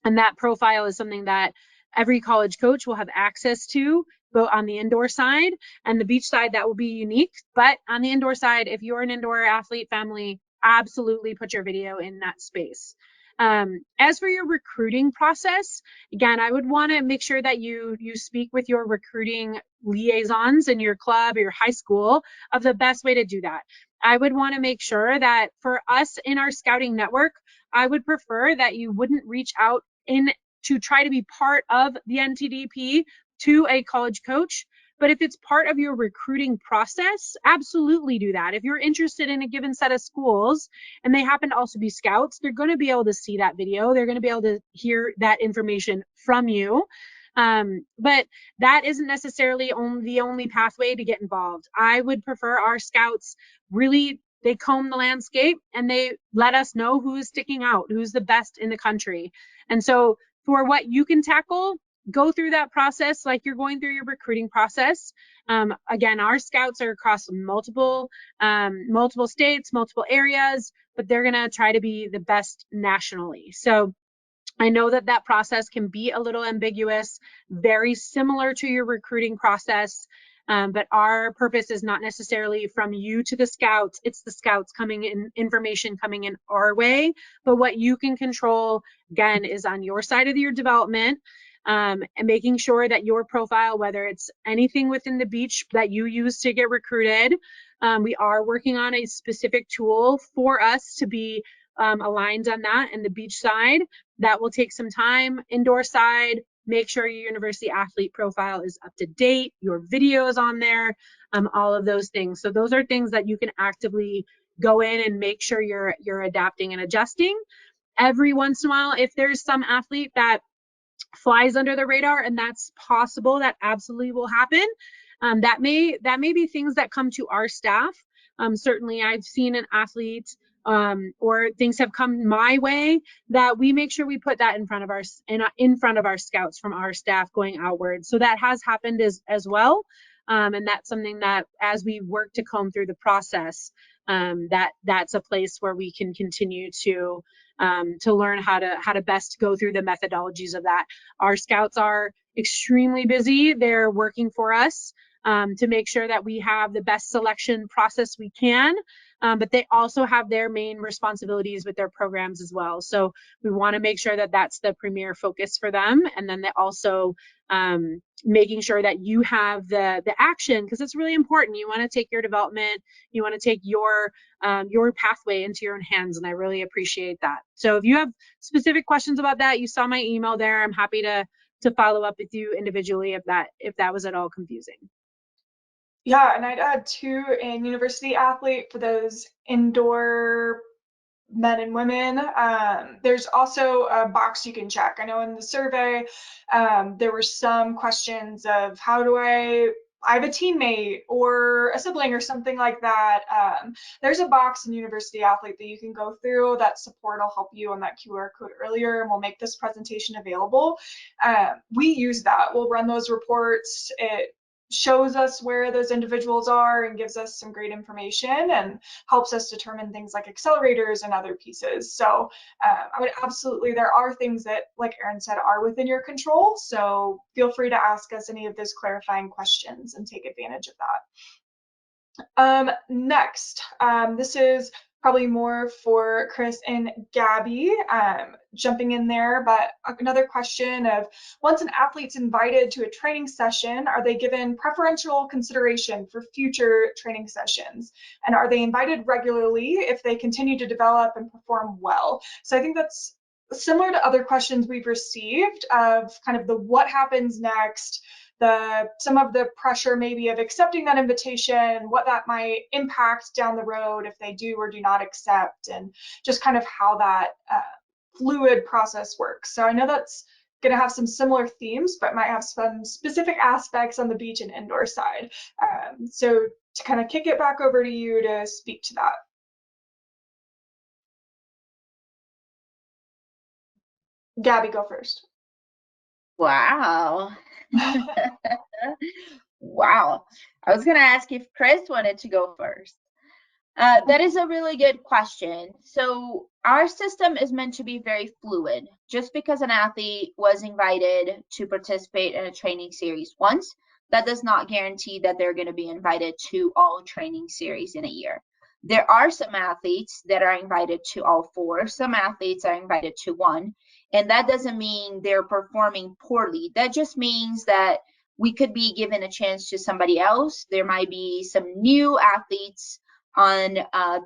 And that profile is something that every college coach will have access to, both on the indoor side and the beach side. That will be unique. But on the indoor side, if you're an indoor athlete family, absolutely put your video in that space. As for your recruiting process, again, I would want to make sure that you speak with your recruiting liaisons in your club or your high school of the best way to do that. I would want to make sure that for us in our scouting network, I would prefer that you wouldn't reach out to try to be part of the NTDP to a college coach. But if it's part of your recruiting process, absolutely do that. If you're interested in a given set of schools and they happen to also be scouts, they're going to be able to see that video. They're going to be able to hear that information from you. But that isn't necessarily the only pathway to get involved. I would prefer our scouts really, they comb the landscape and they let us know who's sticking out, who's the best in the country. And so for what you can tackle, go through that process like you're going through your recruiting process. Again, our scouts are across multiple states, multiple areas, but they're going to try to be the best nationally. So I know that process can be a little ambiguous, very similar to your recruiting process. But our purpose is not necessarily from you to the scouts. It's the scouts information coming in our way. But what you can control, again, is on your side of your development, and making sure that your profile, whether it's anything within the beach that you use to get recruited, we are working on a specific tool for us to be aligned on that and the beach side. That will take some time. Indoor side, make sure your university athlete profile is up to date, your video is on there, all of those things. So those are things that you can actively go in and make sure you're adapting and adjusting. Every once in a while, if there's some athlete that flies under the radar, and that's possible, that absolutely will happen. That may be things that come to our staff. Certainly I've seen an athlete or things have come my way that we make sure we put that in front of our scouts from our staff going outward. So that has happened as well. And that's something that as we work to comb through the process, that's a place where we can continue to learn how to best go through the methodologies of that. Our scouts are extremely busy. They're working for us to make sure that we have the best selection process we can. But they also have their main responsibilities with their programs as well. So we want to make sure that that's the premier focus for them. And then they also making sure that you have the action, because it's really important. You want to take your development, you want to take your pathway into your own hands, and I really appreciate that. So if you have specific questions about that, you saw my email there. I'm happy to to follow up with you individually if that was at all confusing. Yeah, and I'd add too, in university athlete, for those indoor men and women, there's also a box you can check. I know in the survey, there were some questions of how do I have a teammate or a sibling or something like that. There's a box in university athlete that you can go through. That support will help you on that QR code earlier, and we'll make this presentation available. We use that. We'll run those reports. It shows us where those individuals are and gives us some great information and helps us determine things like accelerators and other pieces. So I would absolutely, there are things that, like Erin said, are within your control. So feel free to ask us any of those clarifying questions and take advantage of that. Next, this is probably more for Chris and Gabby, jumping in there, but another question of, once an athlete's invited to a training session, are they given preferential consideration for future training sessions? And are they invited regularly if they continue to develop and perform well? So I think that's similar to other questions we've received of kind of the what happens next, some of the pressure maybe of accepting that invitation, what that might impact down the road if they do or do not accept, and just kind of how that fluid process works. So I know that's going to have some similar themes, but might have some specific aspects on the beach and indoor side. So to kind of kick it back over to you to speak to that. Gabby, go first. Wow. Wow. I was going to ask if Chris wanted to go first. That is a really good question. So our system is meant to be very fluid. Just because an athlete was invited to participate in a training series once, that does not guarantee that they're going to be invited to all training series in a year. There are some athletes that are invited to all 4. Some athletes are invited to 1. And that doesn't mean they're performing poorly. That just means that we could be given a chance to somebody else. There might be some new athletes on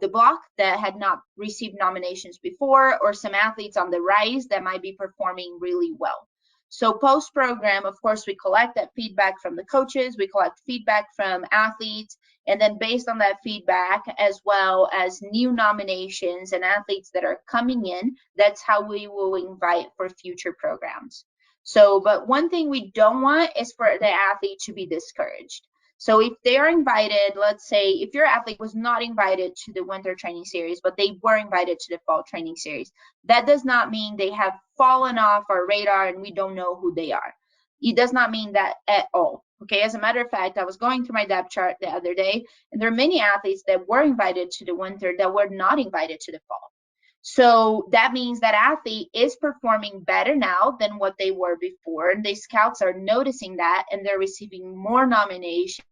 the block that had not received nominations before, or some athletes on the rise that might be performing really well. So post-program, of course, we collect that feedback from the coaches, we collect feedback from athletes, and then based on that feedback, as well as new nominations and athletes that are coming in, that's how we will invite for future programs. So, but one thing we don't want is for the athlete to be discouraged. So if they are invited, let's say if your athlete was not invited to the winter training series, but they were invited to the fall training series, that does not mean they have fallen off our radar and we don't know who they are. It does not mean that at all. Okay, as a matter of fact, I was going through my depth chart the other day, and there are many athletes that were invited to the winter that were not invited to the fall. So that means that athlete is performing better now than what they were before. And the scouts are noticing that, and they're receiving more nominations.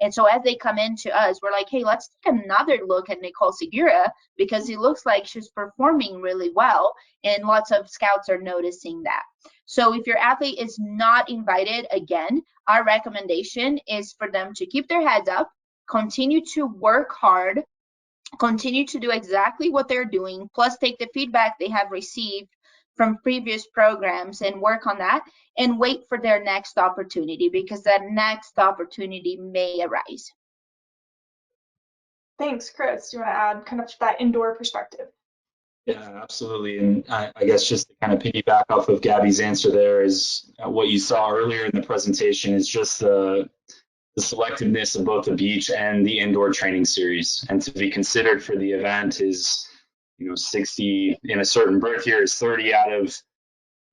And so as they come into us, we're like, hey, let's take another look at Nicole Segura, because it looks like she's performing really well. And lots of scouts are noticing that. So if your athlete is not invited again, our recommendation is for them to keep their heads up, continue to work hard, continue to do exactly what they're doing, plus take the feedback they have received from previous programs and work on that, and wait for their next opportunity, because that next opportunity may arise. Thanks, Chris. Do you want to add kind of that indoor perspective? Yeah, absolutely. And I guess just to kind of piggyback off of Gabby's answer there is what you saw earlier in the presentation is just the selectiveness of both the beach and the indoor training series. And to be considered for the event is, 60 in a certain berth year is 30 out of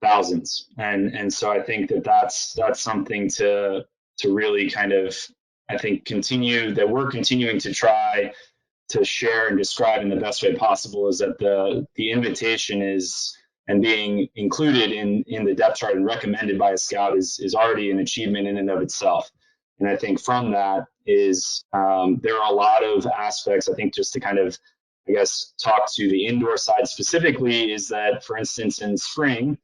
thousands. And so I think that's something to really kind of, I think, we're continuing to try to share and describe in the best way possible, is that the invitation is, and being included in the depth chart and recommended by a scout is already an achievement in and of itself. And I think from that is there are a lot of aspects, I think, just to kind of, I guess, talk to the indoor side specifically, is that, for instance, in spring,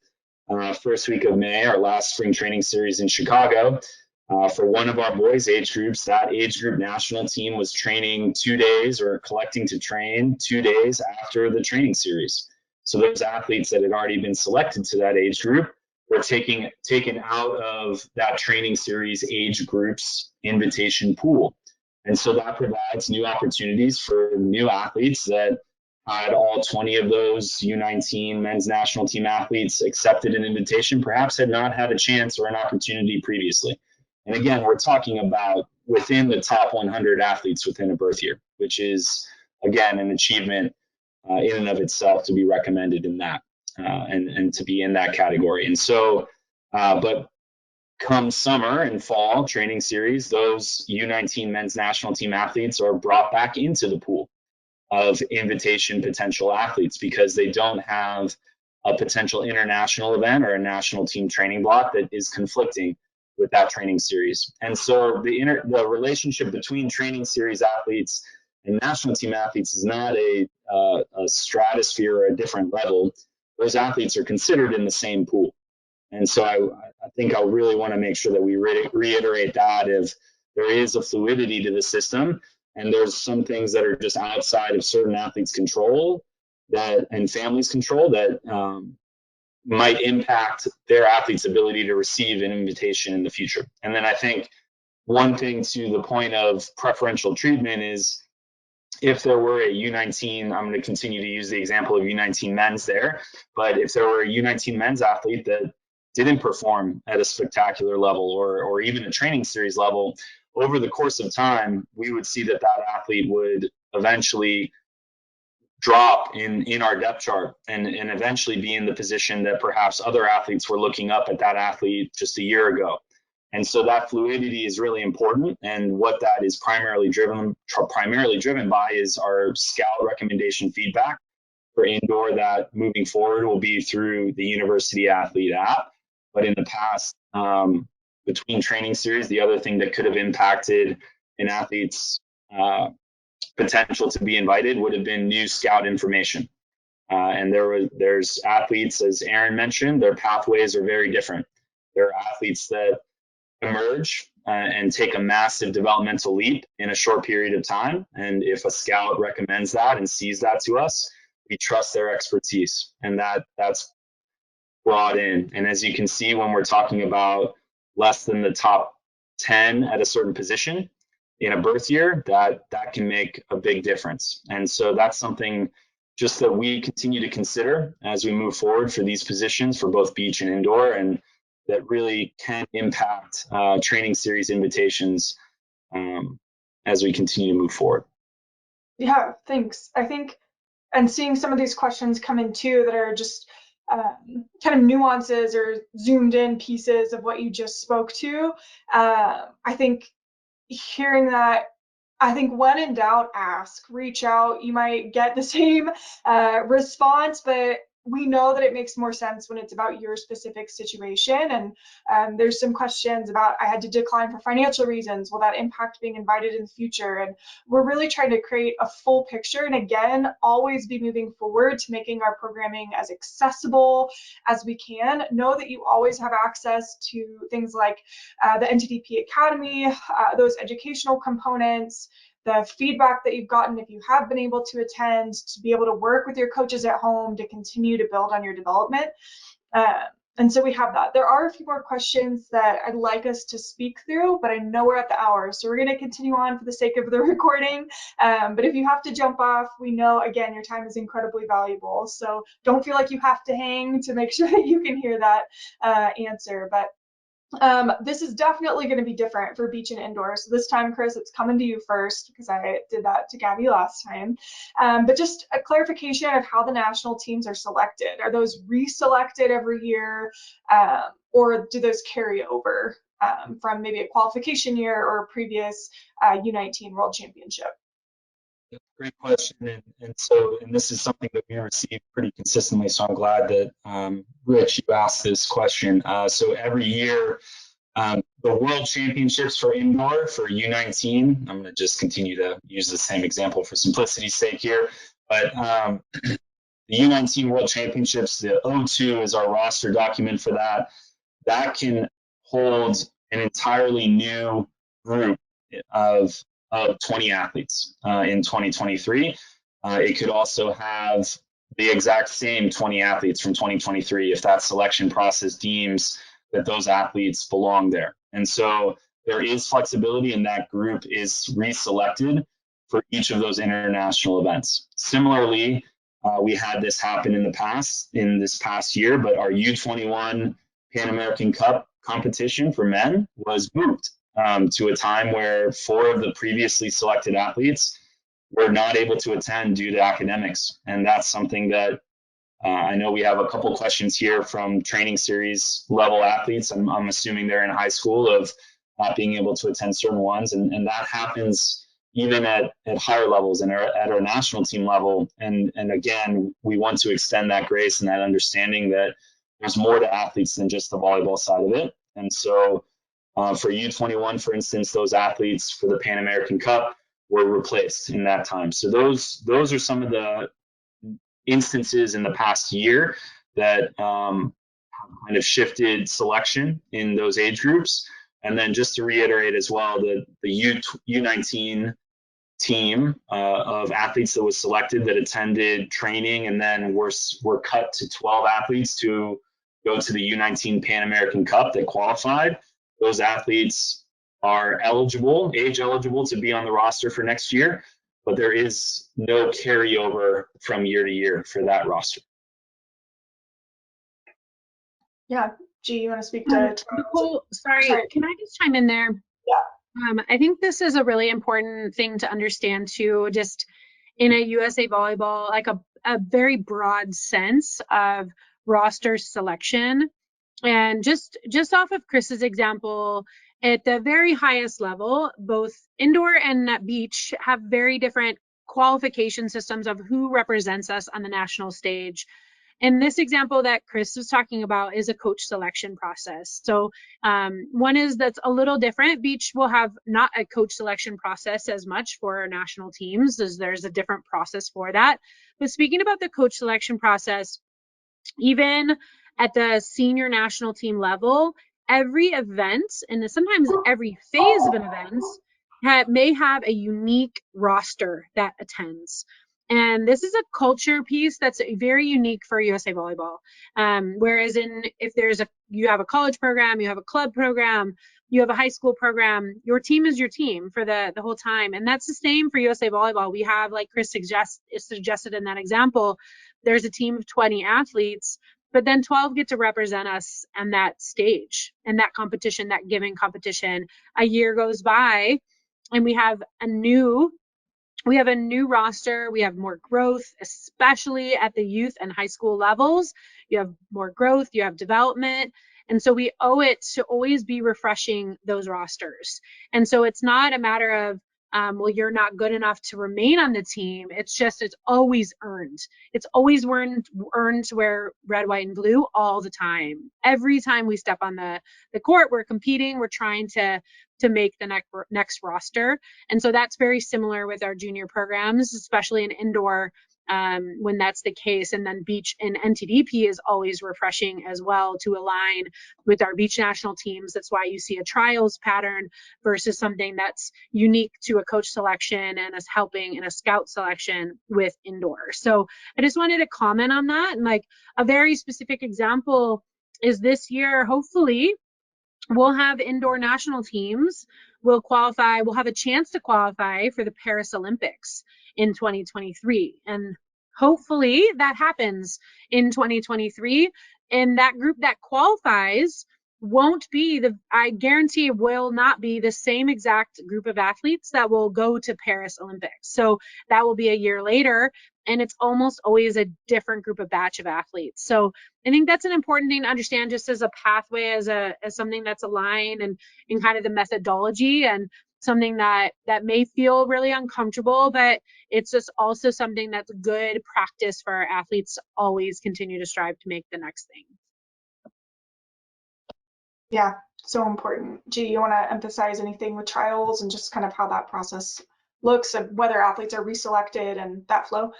first week of May, our last spring training series in Chicago, for one of our boys' age groups, that age group national team was training 2 days, or collecting to train 2 days after the training series. So those athletes that had already been selected to that age group we're taken out of that training series age groups invitation pool. And so that provides new opportunities for new athletes that had all 20 of those U19 men's national team athletes accepted an invitation, perhaps had not had a chance or an opportunity previously. And again, we're talking about within the top 100 athletes within a birth year, which is, again, an achievement in and of itself to be recommended in that and to be in that category. And so, but come summer and fall training series, those U19 men's national team athletes are brought back into the pool of invitation potential athletes because they don't have a potential international event or a national team training block that is conflicting with that training series. And so the relationship between training series athletes and national team athletes is not a stratosphere or a different level. Those athletes are considered in the same pool. And so I think I really want to make sure that we reiterate that if there is a fluidity to the system and there's some things that are just outside of certain athletes' control that and families' control that might impact their athletes' ability to receive an invitation in the future. And then I think one thing to the point of preferential treatment is if there were a U19, I'm going to continue to use the example of U19 men's there, but if there were a U19 men's athlete that didn't perform at a spectacular level or even a training series level, over the course of time, we would see that athlete would eventually drop in our depth chart and eventually be in the position that perhaps other athletes were looking up at that athlete just a year ago. And so that fluidity is really important. And what that is primarily driven by is our scout recommendation feedback for indoor that moving forward will be through the University Athlete app. But in the past, between training series, the other thing that could have impacted an athlete's potential to be invited would have been new scout information. And there's athletes, as Aaron mentioned, their pathways are very different. There are athletes that emerge and take a massive developmental leap in a short period of time. And if a scout recommends that and sees that to us, we trust their expertise, and that's brought in. And as you can see, when we're talking about less than the top 10 at a certain position in a birth year, that can make a big difference. And so that's something just that we continue to consider as we move forward for these positions for both beach and indoor, and that really can impact training series invitations as we continue to move forward. Yeah, thanks. I think, and seeing some of these questions come in too that are just kind of nuances or zoomed in pieces of what you just spoke to. I think hearing that, I think when in doubt, ask, reach out. You might get the same response, but we know that it makes more sense when it's about your specific situation. And there's some questions about, I had to decline for financial reasons. Will that impact being invited in the future? And we're really trying to create a full picture. And again, always be moving forward to making our programming as accessible as we can. Know that you always have access to things like the NTDP Academy, those educational components, the feedback that you've gotten if you have been able to attend, to be able to work with your coaches at home to continue to build on your development. And so we have that. There are a few more questions that I'd like us to speak through, but I know we're at the hour, so we're going to continue on for the sake of the recording. But if you have to jump off, we know, again, your time is incredibly valuable. So don't feel like you have to hang to make sure that you can hear that answer. But this is definitely going to be different for beach and indoor. So this time, Chris, it's coming to you first because I did that to Gabby last time. But just a clarification of how the national teams are selected. Are those reselected every year, or do those carry over from maybe a qualification year or a previous U19 World Championship? Great question, and this is something that we receive pretty consistently. So I'm glad that Rich, you asked this question. So every year, the World Championships for indoor for U19. I'm going to just continue to use the same example for simplicity's sake here, but the U19 World Championships, the O2 is our roster document for that. That can hold an entirely new group of 20 athletes in 2023. It could also have the exact same 20 athletes from 2023 if that selection process deems that those athletes belong there. And so there is flexibility, and that group is reselected for each of those international events. Similarly, we had this happen in this past year, but our U21 Pan American Cup competition for men was moved to a time where 4 of the previously selected athletes were not able to attend due to academics. And that's something that I know we have a couple questions here from training series level athletes. I'm assuming they're in high school of not being able to attend certain ones. And that happens even at higher levels and at our national team level. And again, we want to extend that grace and that understanding that there's more to athletes than just the volleyball side of it. And so for U21, for instance, those athletes for the Pan American Cup were replaced in that time. So those are some of the instances in the past year that have kind of shifted selection in those age groups. And then just to reiterate as well, the U19 team of athletes that was selected that attended training and then were cut to 12 athletes to go to the U19 Pan American Cup that qualified. Those athletes are age eligible to be on the roster for next year, but there is no carryover from year to year for that roster. Yeah, G, you want to speak to Nicole, sorry, can I just chime in there? Yeah. I think this is a really important thing to understand too, just in a USA Volleyball, like a very broad sense of roster selection. And just off of Chris's example, at the very highest level, both indoor and beach have very different qualification systems of who represents us on the national stage. And this example that Chris was talking about is a coach selection process. So one is that's a little different. Beach will have not a coach selection process as much for our national teams, as there's a different process for that. But speaking about the coach selection process, even at the senior national team level, every event and sometimes every phase of an event may have a unique roster that attends. And this is a culture piece that's very unique for USA Volleyball. Whereas if you have a college program, you have a club program, you have a high school program, your team is your team for the whole time. And that's the same for USA Volleyball. We have, like Chris suggested in that example, there's a team of 20 athletes, but then 12 get to represent us on that stage and that competition, that given competition. A year goes by and we have a new roster. We have more growth, especially at the youth and high school levels. You have more growth, you have development. And so we owe it to always be refreshing those rosters. And so it's not a matter of, well, you're not good enough to remain on the team. It's always earned. It's always earned to wear red, white, and blue all the time. Every time we step on the court, we're competing, we're trying to make the next roster. And so that's very similar with our junior programs, especially in indoor, when that's the case. And then beach and NTDP is always refreshing as well to align with our beach national teams. That's why you see a trials pattern versus something that's unique to a coach selection and us helping in a scout selection with indoor. So I just wanted to comment on that. And like a very specific example is this year, hopefully, we'll have indoor national teams. We'll have a chance to qualify for the Paris Olympics in 2023. And hopefully that happens in 2023. And that group that qualifies I guarantee will not be the same exact group of athletes that will go to Paris Olympics. So that will be a year later, and it's almost always a different group of batch of athletes. So I think that's an important thing to understand, just as a pathway, as something that's aligned and in kind of the methodology, and something that may feel really uncomfortable, but it's just also something that's good practice for our athletes to always continue to strive to make the next thing. Yeah, so important. G, you want to emphasize anything with trials and just kind of how that process looks and whether athletes are reselected and that flow?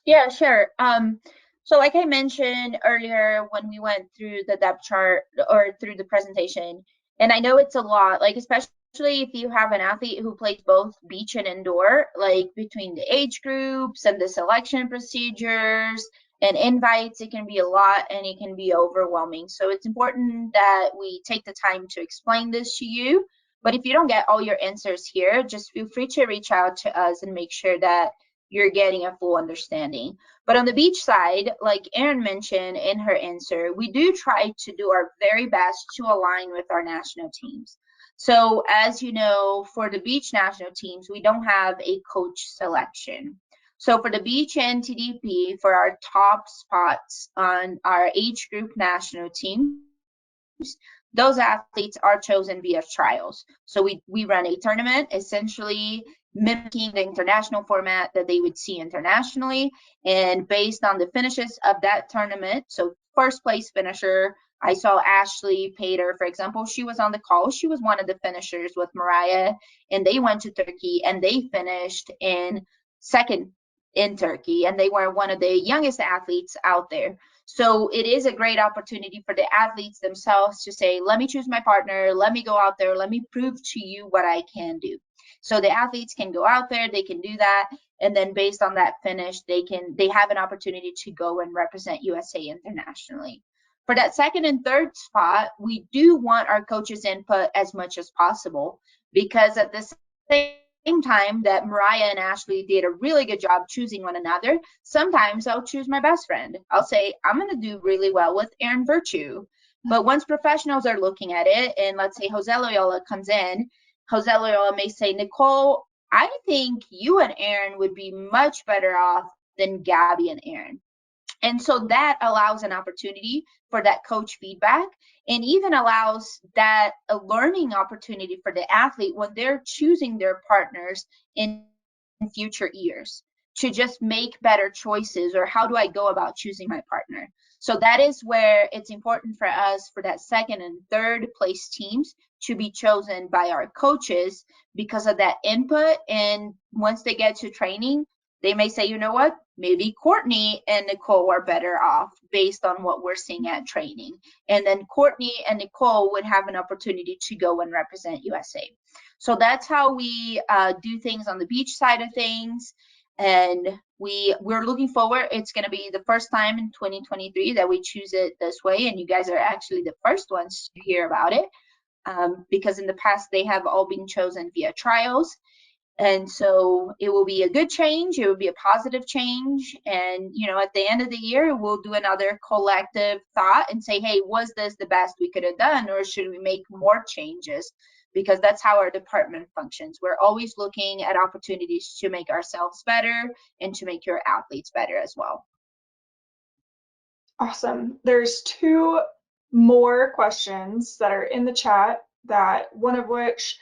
Yeah, sure. So like I mentioned earlier when we went through the depth chart or through the presentation, and I know it's a lot, like especially if you have an athlete who plays both beach and indoor, like between the age groups and the selection procedures and invites, it can be a lot and it can be overwhelming. So it's important that we take the time to explain this to you. But if you don't get all your answers here, just feel free to reach out to us and make sure that you're getting a full understanding. But on the beach side, like Erin mentioned in her answer, we do try to do our very best to align with our national teams. So as you know, for the beach national teams, we don't have a coach selection. So for the beach NTDP, for our top spots on our age group national teams, those athletes are chosen via trials. So we run a tournament, essentially mimicking the international format that they would see internationally. And based on the finishes of that tournament, so first place finisher, I saw Ashley Pater, for example, she was on the call. She was one of the finishers with Mariah, and they went to Turkey and they finished in second in Turkey, and they were one of the youngest athletes out there. So it is a great opportunity for the athletes themselves to say, let me choose my partner, let me go out there, let me prove to you what I can do. So the athletes can go out there, they can do that, and then based on that finish, they have an opportunity to go and represent USA internationally. For that second and third spot, we do want our coaches' input as much as possible, because at the same time that Mariah and Ashley did a really good job choosing one another, sometimes I'll choose my best friend. I'll say, I'm going to do really well with Erin Virtue. But once professionals are looking at it, and let's say Jose Loyola comes in, Jose Loyola may say, Nicole, I think you and Erin would be much better off than Gabby and Erin. And so that allows an opportunity for that coach feedback, and even allows that a learning opportunity for the athlete when they're choosing their partners in future years to just make better choices, or how do I go about choosing my partner. So that is where it's important for us, for that second and third place teams, to be chosen by our coaches because of that input. And once they get to training, they may say, you know what, maybe Courtney and Nicole are better off based on what we're seeing at training. And then Courtney and Nicole would have an opportunity to go and represent USA. So that's how we do things on the beach side of things. And we're looking forward. It's going to be the first time in 2023 that we choose it this way. And you guys are actually the first ones to hear about it, because in the past they have all been chosen via trials. And so it will be a good change. It will be a positive change. And, you know, at the end of the year, we'll do another collective thought and say, hey, was this the best we could have done, or should we make more changes? Because that's how our department functions. We're always looking at opportunities to make ourselves better and to make your athletes better as well. Awesome. There's two more questions that are in the chat, that one of which,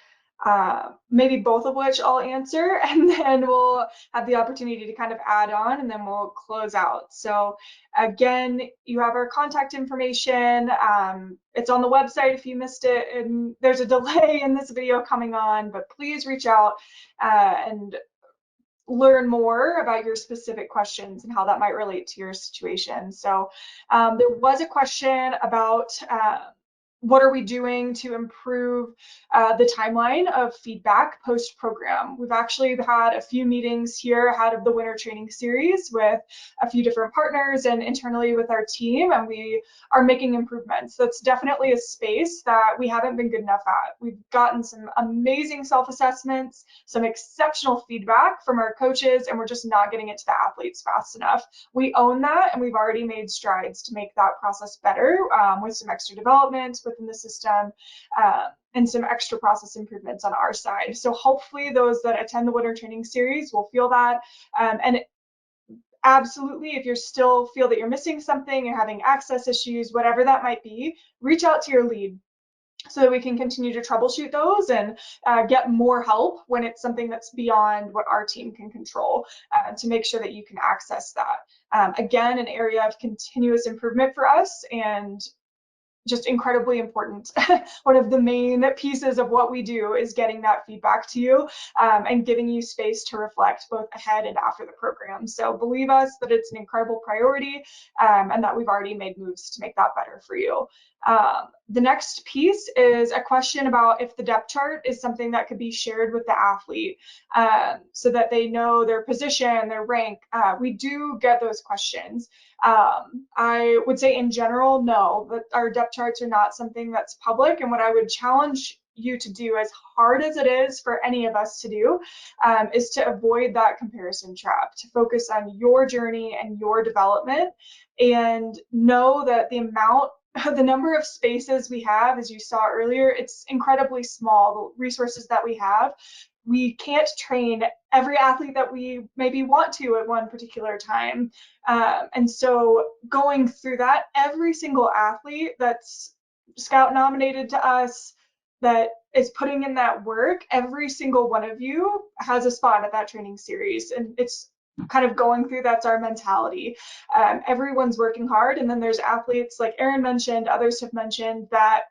maybe both of which I'll answer, and then we'll have the opportunity to kind of add on, and then we'll close out. So again, you have our contact information. It's on the website if you missed it, and there's a delay in this video coming on, but please reach out and learn more about your specific questions and how that might relate to your situation. So there was a question about what are we doing to improve the timeline of feedback post-program. We've actually had a few meetings here ahead of the winter training series with a few different partners and internally with our team, and we are making improvements. That's definitely a space that we haven't been good enough at. We've gotten some amazing self-assessments, some exceptional feedback from our coaches, and we're just not getting it to the athletes fast enough. We own that, and we've already made strides to make that process better with some extra development within the system and some extra process improvements on our side. So hopefully those that attend the winter training series will feel that. And absolutely, if you still feel that you're missing something, you're having access issues, whatever that might be, reach out to your lead so that we can continue to troubleshoot those and get more help when it's something that's beyond what our team can control, to make sure that you can access that. Again, an area of continuous improvement for us, and just incredibly important. One of the main pieces of what we do is getting that feedback to you, and giving you space to reflect both ahead and after the program. So believe us that it's an incredible priority, and that we've already made moves to make that better for you. The next piece is a question about if the depth chart is something that could be shared with the athlete, so that they know their position, their rank. We do get those questions. I would say in general, no, but our depth charts are not something that's public. And what I would challenge you to do, as hard as it is for any of us to do, is to avoid that comparison trap, to focus on your journey and your development, and know that the number of spaces we have, as you saw earlier, it's incredibly small. The resources that we can't train every athlete that we maybe want to at one particular time. And so going through that, every single athlete that's scout nominated to us, that is putting in that work, every single one of you has a spot at that training series. And it's kind of going through, that's our mentality. Everyone's working hard. And then there's athletes like Erin mentioned, others have mentioned, that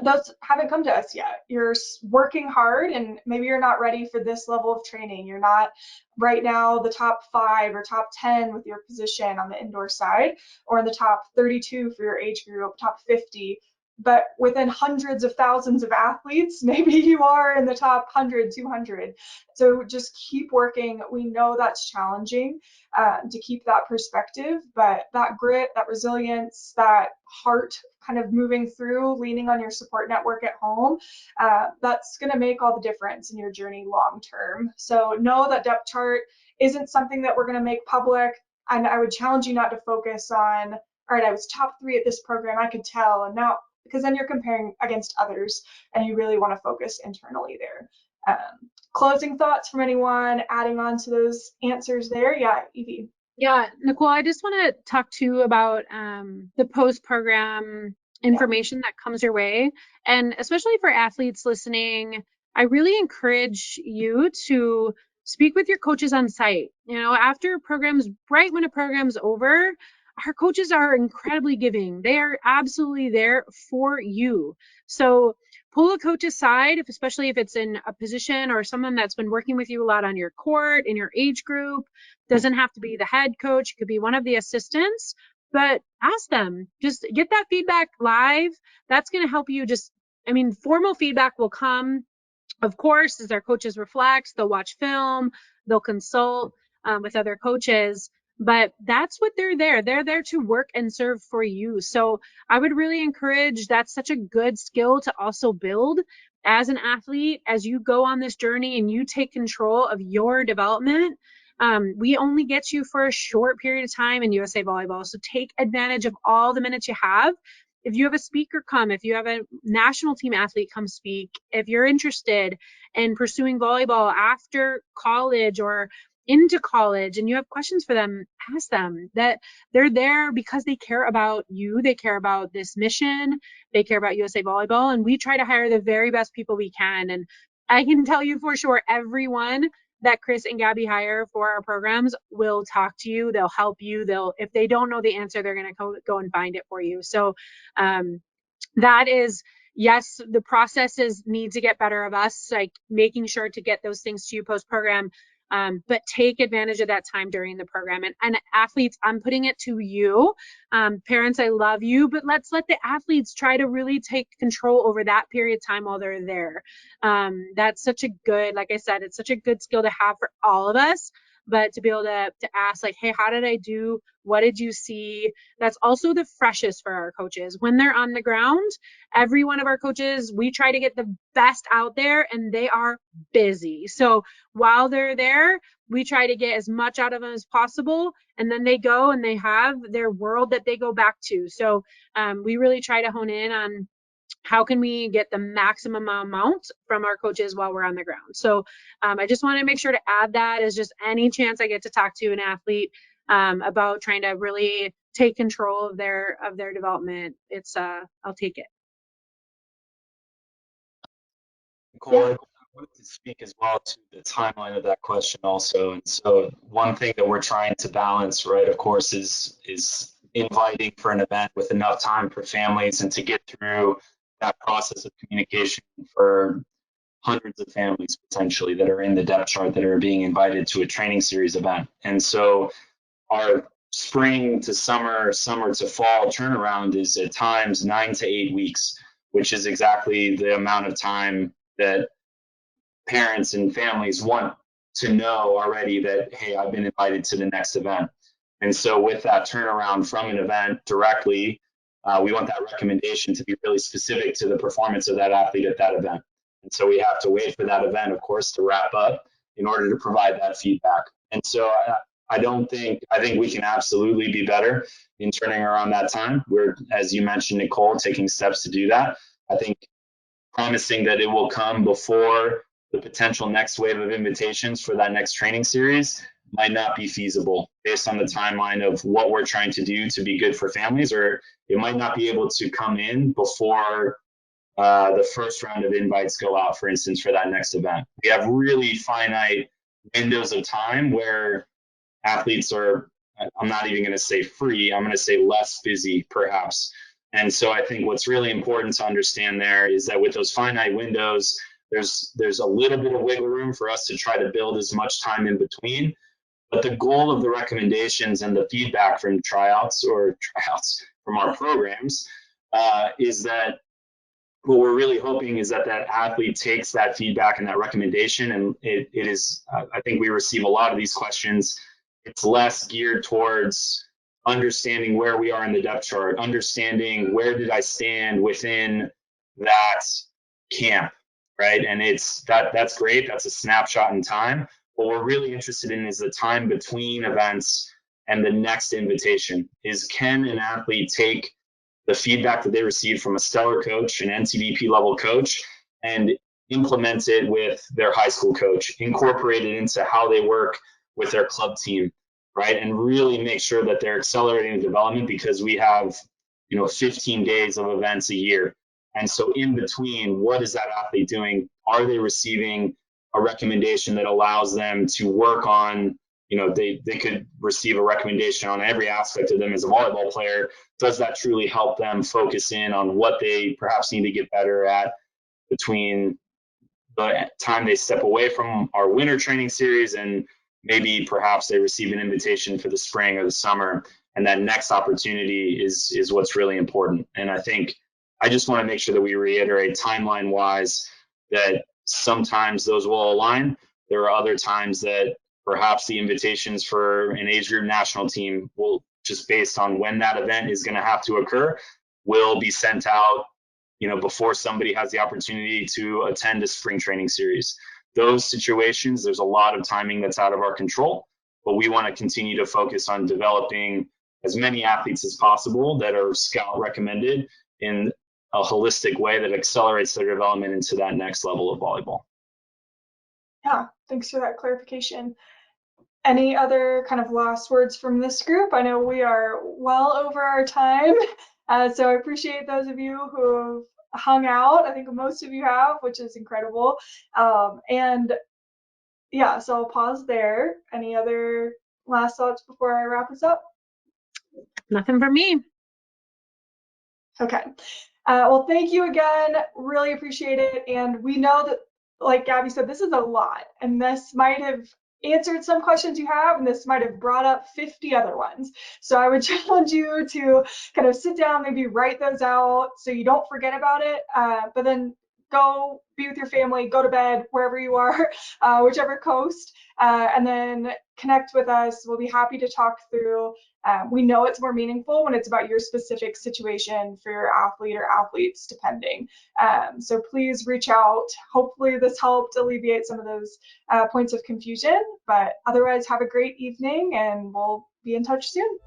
those haven't come to us yet. You're working hard, and maybe you're not ready for this level of training. You're not right now the top 5 or top 10 with your position on the indoor side, or in the top 32 for your age group, top 50. But within hundreds of thousands of athletes, maybe you are in the top 100, 200. So just keep working. We know that's challenging, to keep that perspective, but that grit, that resilience, that heart kind of moving through, leaning on your support network at home, that's going to make all the difference in your journey long term. So know that depth chart isn't something that we're going to make public. And I would challenge you not to focus on, all right, I was top 3 at this program, I could tell, and now, because then you're comparing against others, and you really want to focus internally there. Closing thoughts from anyone, adding on to those answers there? Yeah, Evie. Yeah, Nicole, I just want to talk too about the post-program information that comes your way. And especially for athletes listening, I really encourage you to speak with your coaches on site. You know, after programs, right when a program's over, our coaches are incredibly giving. They are absolutely there for you. So pull a coach aside, especially if it's in a position or someone that's been working with you a lot on your court, in your age group. Doesn't have to be the head coach, it could be one of the assistants, but ask them, just get that feedback live. That's going to help you. Formal feedback will come, of course, as our coaches reflect. They'll watch film, they'll consult with other coaches, but that's what they're there. They're there to work and serve for you. So I would really encourage, that's such a good skill to also build as an athlete, as you go on this journey and you take control of your development. We only get you for a short period of time in USA Volleyball, so take advantage of all the minutes you have. If you have a speaker come, if you have a national team athlete come speak, if you're interested in pursuing volleyball after college or into college and you have questions for them, ask them. That they're there because they care about you, they care about this mission, they care about USA Volleyball, and we try to hire the very best people we can. And I can tell you for sure, everyone that Chris and Gabby hire for our programs will talk to you. They'll help you. If they don't know the answer, they're going to go and find it for you. So that is, yes, the processes need to get better of us, like making sure to get those things to you post program. But take advantage of that time during the program. And athletes, I'm putting it to you. Parents, I love you, but let's let the athletes try to really take control over that period of time while they're there. That's such a good, like I said, it's such a good skill to have for all of us. But to be able to ask, like, hey, how did I do? What did you see? That's also the freshest for our coaches. When they're on the ground, every one of our coaches, we try to get the best out there, and they are busy. So while they're there, we try to get as much out of them as possible. And then they go and they have their world that they go back to. So we really try to hone in on how can we get the maximum amount from our coaches while we're on the ground. So I just want to make sure to add that as just any chance I get to talk to an athlete about trying to really take control of their development. I'll take it. Nicole, I wanted to speak as well to the timeline of that question also. And so one thing that we're trying to balance, right, of course, is inviting for an event with enough time for families and to get through that process of communication for hundreds of families potentially that are in the depth chart that are being invited to a training series event. And so our spring to summer, summer to fall turnaround is at times 9 to 8 weeks, which is exactly the amount of time that parents and families want to know already that, hey, I've been invited to the next event. And so with that turnaround from an event directly, we want that recommendation to be really specific to the performance of that athlete at that event. And so we have to wait for that event, of course, to wrap up in order to provide that feedback. And so I think we can absolutely be better in turning around that time. We're, as you mentioned, Nicole, taking steps to do that. I think promising that it will come before the potential next wave of invitations for that next training series might not be feasible based on the timeline of what we're trying to do to be good for families, or it might not be able to come in before the first round of invites go out, for instance, for that next event. We have really finite windows of time where athletes are, I'm not even going to say free, I'm going to say less busy perhaps. And so I think what's really important to understand there is that with those finite windows, there's a little bit of wiggle room for us to try to build as much time in between. But the goal of the recommendations and the feedback from tryouts from our programs is that what we're really hoping is that that athlete takes that feedback and that recommendation, and it is, I think we receive a lot of these questions. It's less geared towards understanding where we are in the depth chart, understanding where did I stand within that camp, right? And that's great. That's a snapshot in time. What we're really interested in is the time between events and the next invitation. Can an athlete take the feedback that they received from a stellar coach, an NTDP level coach, and implement it with their high school coach, incorporate it into how they work with their club team, right? And really make sure that they're accelerating development, because we have, 15 days of events a year. And so in between, what is that athlete doing? Are they receiving a recommendation that allows them to work on, they could receive a recommendation on every aspect of them as a volleyball player. Does that truly help them focus in on what they perhaps need to get better at between the time they step away from our winter training series and maybe perhaps they receive an invitation for the spring or the summer, and that next opportunity is what's really important. And I think I just want to make sure that we reiterate timeline wise that sometimes those will align. There are other times that perhaps the invitations for an age group national team will, just based on when that event is going to have to occur, will be sent out, before somebody has the opportunity to attend a spring training series. Those situations, there's a lot of timing that's out of our control, but we want to continue to focus on developing as many athletes as possible that are scout recommended in a holistic way that accelerates their development into that next level of volleyball. Yeah, thanks for that clarification. Any other kind of last words from this group? I know we are well over our time, so I appreciate those of you who have hung out. I think most of you have, which is incredible. And yeah, so I'll pause there. Any other last thoughts before I wrap this up? Nothing from me. Okay. Well, thank you again. Really appreciate it. And we know that, like Gabby said, this is a lot, and this might have answered some questions you have, and this might have brought up 50 other ones. So I would challenge you to kind of sit down, maybe write those out so you don't forget about it, but then go be with your family, go to bed, wherever you are, whichever coast, and then connect with us. We'll be happy to talk through. We know it's more meaningful when it's about your specific situation for your athlete or athletes, depending. So please reach out. Hopefully this helped alleviate some of those points of confusion, but otherwise have a great evening and we'll be in touch soon.